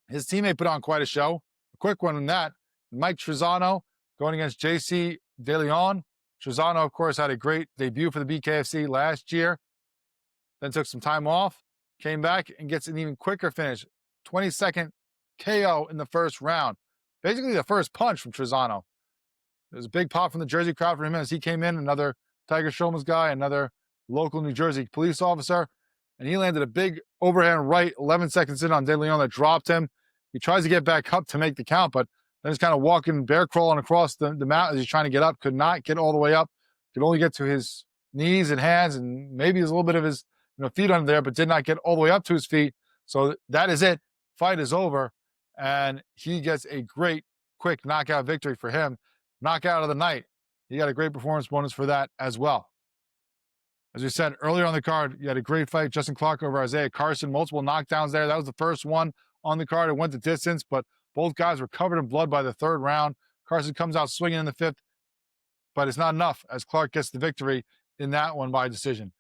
his teammate put on quite a show. A quick one on that, Mike Trizano going against JC De Leon. Trizano, of course, had a great debut for the BKFC last year, then took some time off, came back and gets an even quicker finish. 22nd KO in the first round. Basically the first punch from Trizano. There's a big pop from the Jersey crowd for him as he came in, another Tiger Schulman's guy, another local New Jersey police officer, and he landed a big overhand right 11 seconds in on De Leon that dropped him. He tries to get back up to make the count, but then he's kind of walking, bear crawling across the mat as he's trying to get up. Could not get all the way up. Could only get to his knees and hands, and maybe there's a little bit of his feet under there, but did not get all the way up to his feet. So that is it. Fight is over, and he gets a great, quick knockout victory for him. Knockout of the night. He got a great performance bonus for that as well. As we said earlier on the card, you had a great fight. Justin Clark over Isaiah Carson. Multiple knockdowns there. That was the first one on the card. It went the distance, but both guys were covered in blood by the third round. Carson comes out swinging in the fifth, but it's not enough as Clark gets the victory in that one by decision.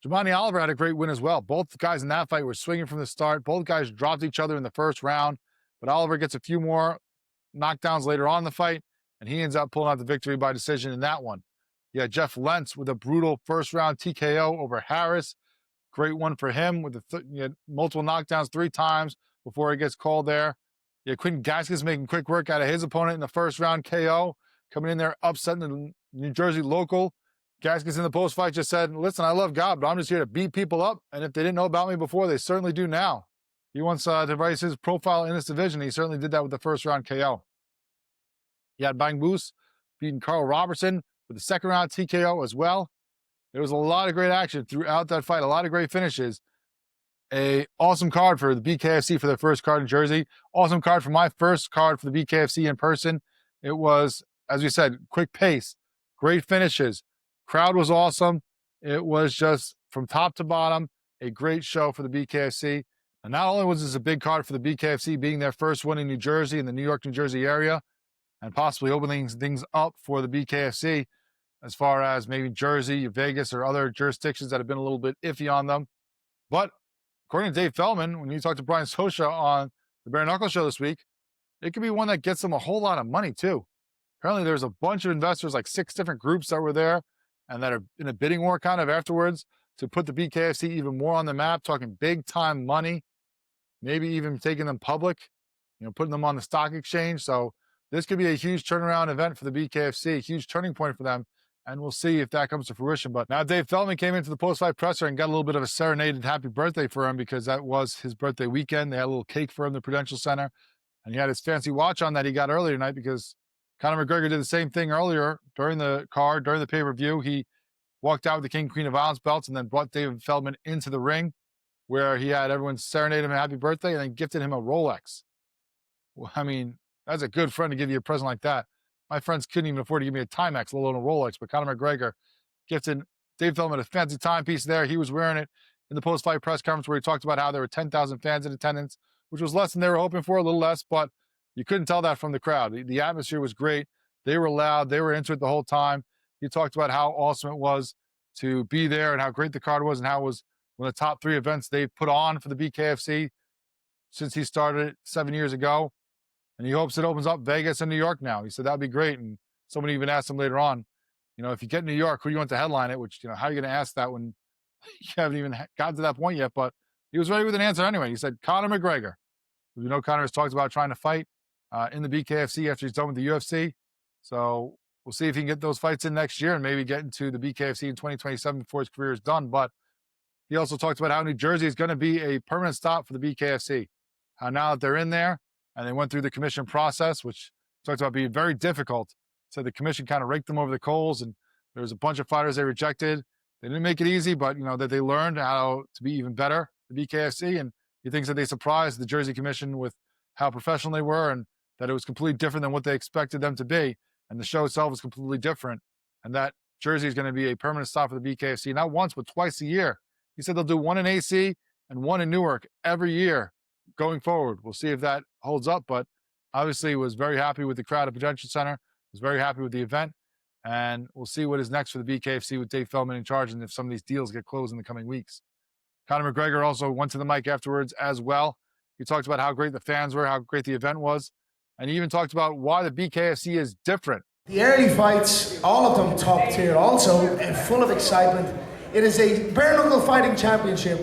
Giovanni Oliver had a great win as well. Both guys in that fight were swinging from the start. Both guys dropped each other in the first round, but Oliver gets a few more knockdowns later on in the fight, and he ends up pulling out the victory by decision in that one. You had Jeff Lentz with a brutal first-round TKO over Harris. Great one for him with multiple knockdowns 3 times before he gets called there. You had Quentin Gaskins making quick work out of his opponent in the first-round KO, coming in there, upsetting the New Jersey local. Gaskins in the post-fight just said, listen, I love God, but I'm just here to beat people up, and if they didn't know about me before, they certainly do now. He wants to raise his profile in this division. He certainly did that with the first-round KO. You had Bang Boos beating Carl Robertson with the second-round TKO as well. There was a lot of great action throughout that fight, a lot of great finishes. A awesome card for the BKFC for their first card in Jersey. Awesome card for my first card for the BKFC in person. It was, as we said, quick pace, great finishes. Crowd was awesome. It was just from top to bottom, a great show for the BKFC. And not only was this a big card for the BKFC being their first one in New Jersey, in the New York, New Jersey area, and possibly opening things up for the BKFC as far as maybe Jersey, Vegas, or other jurisdictions that have been a little bit iffy on them. But according to Dave Feldman, when you talked to Brian Sosha on the Bare Knuckle Show this week, it could be one that gets them a whole lot of money too. Apparently there's a bunch of investors, like 6 different groups that were there and that are in a bidding war kind of afterwards to put the BKFC even more on the map, talking big time money, maybe even taking them public, putting them on the stock exchange. So this could be a huge turnaround event for the BKFC, a huge turning point for them. And we'll see if that comes to fruition. But now Dave Feldman came into the post-fight presser and got a little bit of a serenaded happy birthday for him because that was his birthday weekend. They had a little cake for him at the Prudential Center. And he had his fancy watch on that he got earlier tonight because Conor McGregor did the same thing earlier during the card, during the pay-per-view. He walked out with the King Queen of Violence belts and then brought David Feldman into the ring where he had everyone serenade him a happy birthday and then gifted him a Rolex. Well, I mean, that's a good friend to give you a present like that. My friends couldn't even afford to give me a Timex, let alone a Rolex, but Conor McGregor gifted Dave Feldman a fancy timepiece there. He was wearing it in the post-fight press conference where he talked about how there were 10,000 fans in attendance, which was less than they were hoping for, a little less, but you couldn't tell that from the crowd. The atmosphere was great. They were loud. They were into it the whole time. He talked about how awesome it was to be there and how great the card was and how it was one of the top 3 events they put on for the BKFC since he started it 7 years ago. And he hopes it opens up Vegas and New York now. He said that'd be great. And somebody even asked him later on, if you get New York, who do you want to headline it? Which, how are you going to ask that when you haven't even gotten to that point yet? But he was ready with an answer anyway. He said, Conor McGregor. We know Conor has talked about trying to fight in the BKFC after he's done with the UFC. So we'll see if he can get those fights in next year and maybe get into the BKFC in 2027 before his career is done. But he also talked about how New Jersey is going to be a permanent stop for the BKFC. How now that they're in there and they went through the commission process, which talked about being very difficult. So the commission kind of raked them over the coals and there was a bunch of fighters they rejected. They didn't make it easy, but that they learned how to be even better, the BKFC. And he thinks that they surprised the Jersey Commission with how professional they were and that it was completely different than what they expected them to be. And the show itself was completely different. And that Jersey is going to be a permanent stop for the BKFC, not once, but twice a year. He said they'll do one in AC and one in Newark every year going forward. We'll see if that holds up, but obviously was very happy with the crowd at Prudential Center, was very happy with the event, and we'll see what is next for the BKFC with Dave Feldman in charge and if some of these deals get closed in the coming weeks. Conor McGregor also went to the mic afterwards as well. He talked about how great the fans were, how great the event was, and he even talked about why the BKFC is different. The early fights, all of them top tier, also full of excitement. It is a bare knuckle fighting championship,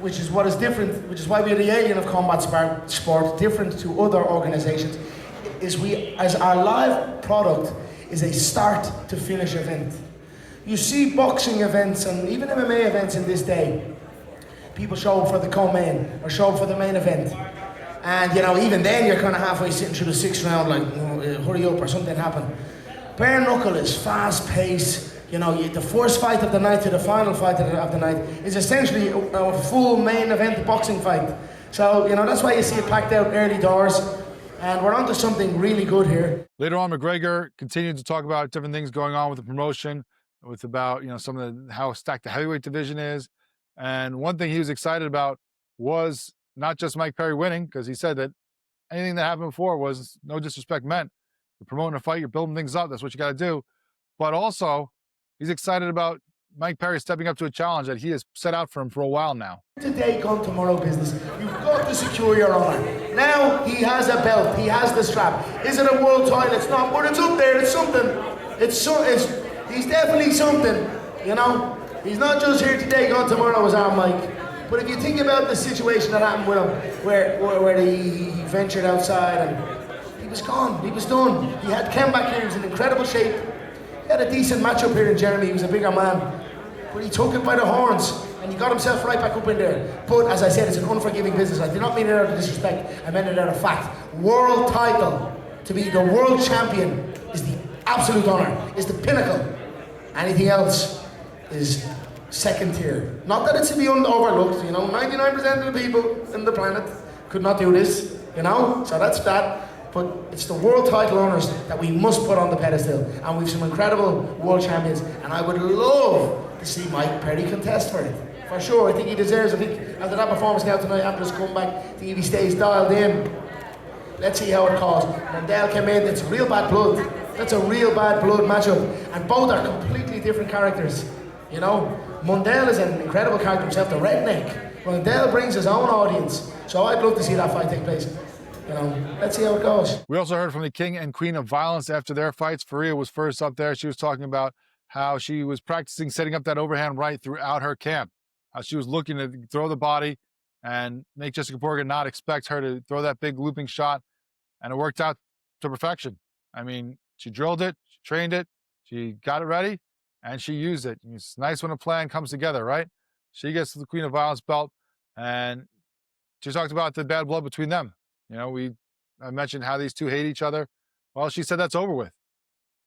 which is what is different, which is why we are the alien of combat sport, different to other organizations, as our live product is a start to finish event. You see boxing events and even MMA events in this day, people show up for the co-main or show up for the main event. And even then you're kind of halfway sitting through the 6th round like, hurry up or something happened. Bare knuckle is fast paced. The first fight of the night to the final fight of the night is essentially a full main event boxing fight. So, that's why you see it packed out early doors. And we're on to something really good here. Later on, McGregor continued to talk about different things going on with the promotion, with about, some of how stacked the heavyweight division is. And one thing he was excited about was not just Mike Perry winning, because he said that anything that happened before was no disrespect meant. You're promoting a fight, you're building things up, that's what you got to do. But also, he's excited about Mike Perry stepping up to a challenge that he has set out for him for a while now. Today, gone tomorrow business. You've got to secure your honor. Now he has a belt, he has the strap. Is it a world title? It's not, but it's up there, it's something. He's definitely something, He's not just here today, gone tomorrow as our Mike. But if you think about the situation that happened with him, where he ventured outside and he was gone, he was done. He had came back here, he was in incredible shape. He had a decent matchup here in Jeremy, he was a bigger man. But he took it by the horns and he got himself right back up in there. But as I said, it's an unforgiving business. I did not mean it out of disrespect, I meant it out of fact. World title, to be the world champion is the absolute honor, is the pinnacle. Anything else is second tier. Not that it's to be overlooked, 99% of the people in the planet could not do this, so that's that. But it's the world title owners that we must put on the pedestal. And we've some incredible world champions. And I would love to see Mike Perry contest for it. For sure, I think he deserves it. I think after that performance now tonight, after his comeback, I think if he stays dialed in, let's see how it goes. Mundell came in, that's real bad blood. That's a real bad blood matchup. And both are completely different characters, Mundell is an incredible character himself, the redneck. Mundell brings his own audience. So I'd love to see that fight take place. Let's see how it goes. We also heard from the King and Queen of Violence after their fights. Faria was first up there. She was talking about how she was practicing setting up that overhand right throughout her camp. How she was looking to throw the body and make Jessica Borga not expect her to throw that big looping shot. And it worked out to perfection. I mean, she drilled it, she trained it, she got it ready, and she used it. It's nice when a plan comes together, right? She gets the Queen of Violence belt, and she talked about the bad blood between them. I mentioned how these two hate each other. Well, she said that's over with.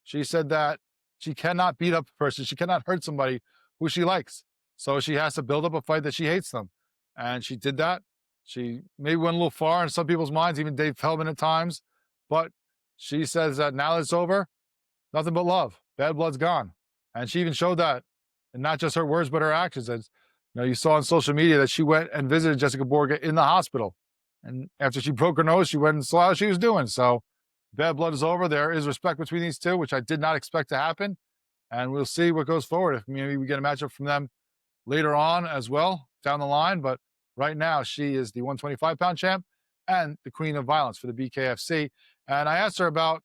She said that she cannot beat up a person. She cannot hurt somebody who she likes. So she has to build up a fight that she hates them. And she did that. She maybe went a little far in some people's minds, even Dave Feldman at times. But she says that now that it's over, nothing but love. Bad blood's gone. And she even showed that, and not just her words, but her actions. As you saw on social media that she went and visited Jessica Borga in the hospital. And after she broke her nose, she went and saw how she was doing. So bad blood is over. There is respect between these two, which I did not expect to happen. And we'll see what goes forward. If maybe we get a matchup from them later on as well down the line. But right now, she is the 125-pound champ and the queen of violence for the BKFC. And I asked her about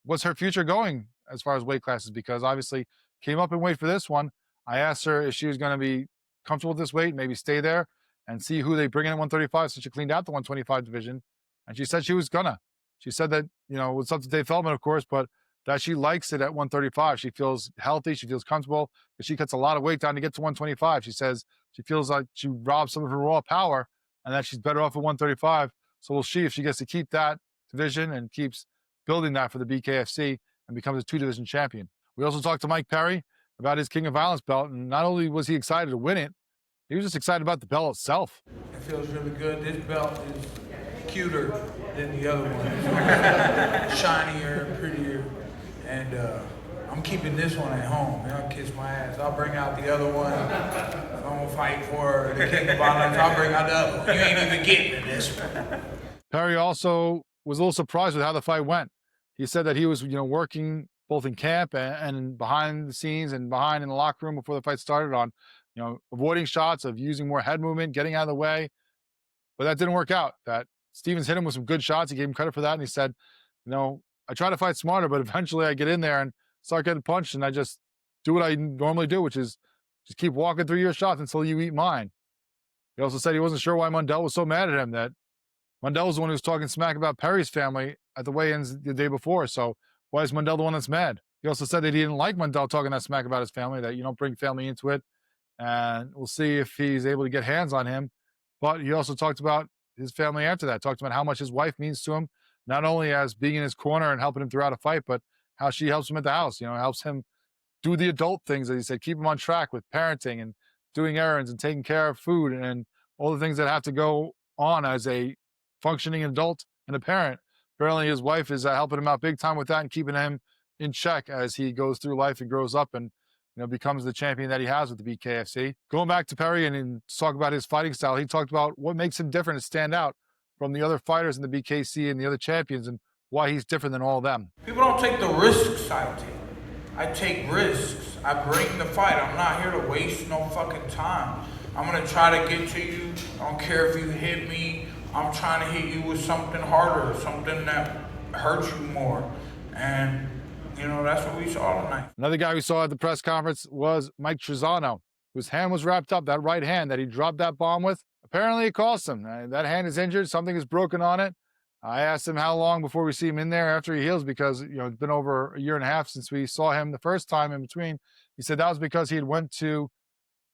what's her future going as far as weight classes, because obviously came up in weight for this one. I asked her if she was going to be comfortable with this weight, maybe stay there and see who they bring in at 135 since she cleaned out the 125 division. And she said she was gonna. She said that, it's up to Dave Feldman, of course, but that she likes it at 135. She feels healthy. She feels comfortable because she cuts a lot of weight down to get to 125. She says she feels like she robbed some of her raw power and that she's better off at 135. So we'll see if she gets to keep that division and keeps building that for the BKFC and becomes a 2-division champion. We also talked to Mike Perry about his King of Violence belt. And not only was he excited to win it, he was just excited about the belt itself. It feels really good. This belt is cuter than the other one. It's shinier and prettier. And I'm keeping this one at home. I'll kiss my ass. I'll bring out the other one. I'm going to fight for the King of Violence. I'll bring out the other one. You ain't even getting to this one. Perry also was a little surprised with how the fight went. He said that he was, working both in camp and behind the scenes and behind in the locker room before the fight started on, avoiding shots, of using more head movement, getting out of the way. But that didn't work out. That Stevens hit him with some good shots. He gave him credit for that. And he said, I try to fight smarter, but eventually I get in there and start getting punched and I just do what I normally do, which is just keep walking through your shots until you eat mine. He also said he wasn't sure why Mundell was so mad at him, that Mundell was the one who was talking smack about Perry's family at the weigh-ins the day before. So why is Mundell the one that's mad? He also said that he didn't like Mundell talking that smack about his family, that you don't bring family into it. And we'll see if he's able to get hands on him. But he also talked about his family after that, talked about how much his wife means to him, not only as being in his corner and helping him throughout a fight, but how she helps him at the house, helps him do the adult things, as he said, keep him on track with parenting and doing errands and taking care of food and all the things that have to go on as a functioning adult and a parent. Apparently his wife is helping him out big time with that and keeping him in check as he goes through life and grows up and becomes the champion that he has with the BKFC. Going back to Perry and talk about his fighting style, he talked about what makes him different and stand out from the other fighters in the BKC and the other champions and why he's different than all of them. People don't take the risks I take. I take risks. I bring the fight. I'm not here to waste no fucking time. I'm going to try to get to you. I don't care if you hit me. I'm trying to hit you with something harder, something that hurts you more. And, that's what we saw tonight. Another guy we saw at the press conference was Mike Trizano, whose hand was wrapped up, that right hand that he dropped that bomb with. Apparently it cost him. That hand is injured. Something is broken on it. I asked him how long before we see him in there after he heals, because, it's been over a year and a half since we saw him the first time in between. He said that was because he had went to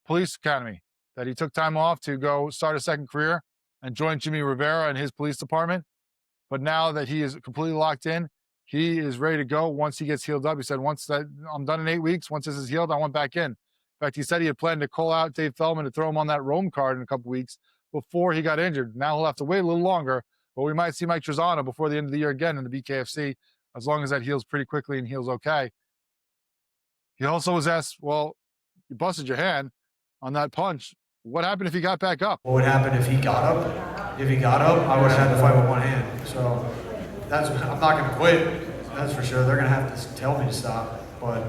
police academy, that he took time off to go start a second career and join Jimmy Rivera in his police department. But now that he is completely locked in, he is ready to go once he gets healed up. He said, once that I'm done in 8 weeks, once this is healed, I want back in. In fact, he said he had planned to call out Dave Feldman to throw him on that Rome card in a couple weeks before he got injured. Now he'll have to wait a little longer, but we might see Mike Trizano before the end of the year again in the BKFC, as long as that heals pretty quickly and heals okay. He also was asked, well, you busted your hand on that punch. What happened if he got back up? What would happen if he got up? If he got up, I would have had to fight with one hand. So I'm not going to quit, that's for sure. They're going to have to tell me to stop. But,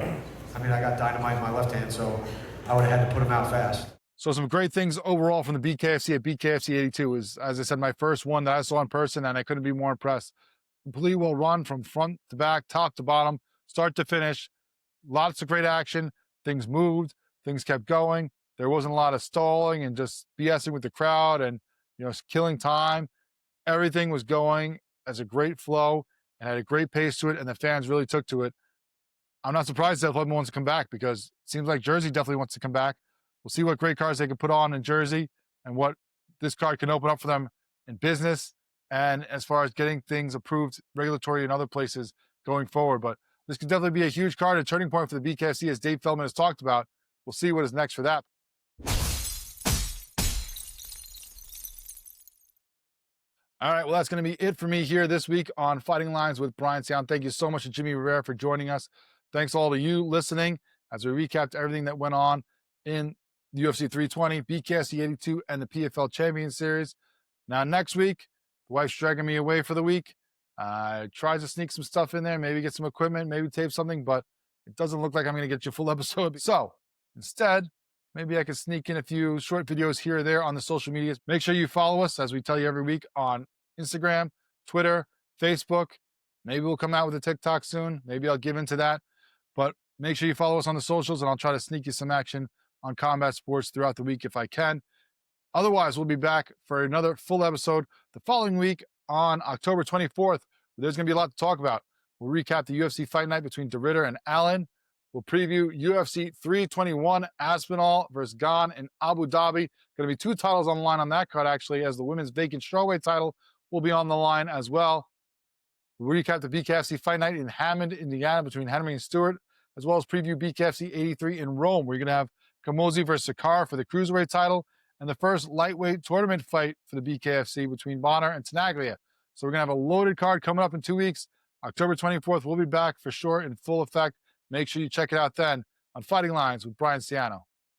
I got dynamite in my left hand, so I would have had to put him out fast. So some great things overall from the BKFC at BKFC 82 is, as I said, my first one that I saw in person, and I couldn't be more impressed. Completely well run from front to back, top to bottom, start to finish. Lots of great action. Things moved. Things kept going. There wasn't a lot of stalling and just BSing with the crowd and, killing time. Everything was going as a great flow and had a great pace to it, and the fans really took to it. I'm not surprised that Feldman wants to come back, because it seems like Jersey definitely wants to come back. We'll see what great cards they can put on in Jersey and what this card can open up for them in business and as far as getting things approved regulatory in other places going forward. But this could definitely be a huge card, a turning point for the BKFC, as Dave Feldman has talked about. We'll see what is next for that. All right, well, that's going to be it for me here this week on Fighting Lines with Brian Ciano. Thank you so much to Jimmy Rivera for joining us. Thanks all to you listening as we recapped everything that went on in the UFC 320, BKFC 82, and the PFL Champion Series. Now, next week, the wife's dragging me away for the week. Tries to sneak some stuff in there, maybe get some equipment, maybe tape something, but it doesn't look like I'm going to get you a full episode. So instead, maybe I could sneak in a few short videos here or there on the social medias. Make sure you follow us, as we tell you every week, on Instagram, Twitter, Facebook. Maybe we'll come out with a TikTok soon. Maybe I'll give into that. But make sure you follow us on the socials, and I'll try to sneak you some action on combat sports throughout the week if I can. Otherwise, we'll be back for another full episode the following week on October 24th. There's going to be a lot to talk about. We'll recap the UFC fight night between DeRitter and Allen. We'll preview UFC 321, Aspinall versus Gane in Abu Dhabi. Going to be 2 titles on the line on that card, actually, as the women's vacant strawweight title will be on the line as well. We'll recap the BKFC fight night in Hammond, Indiana, between Henry and Stewart, as well as preview BKFC 83 in Rome. We're going to have Kamosi versus Sakar for the cruiserweight title, and the first lightweight tournament fight for the BKFC between Bonner and Tenaglia. So we're going to have a loaded card coming up in 2 weeks. October 24th, we'll be back for sure in full effect. Make sure you check it out then on Fighting Lines with Brian Ciano.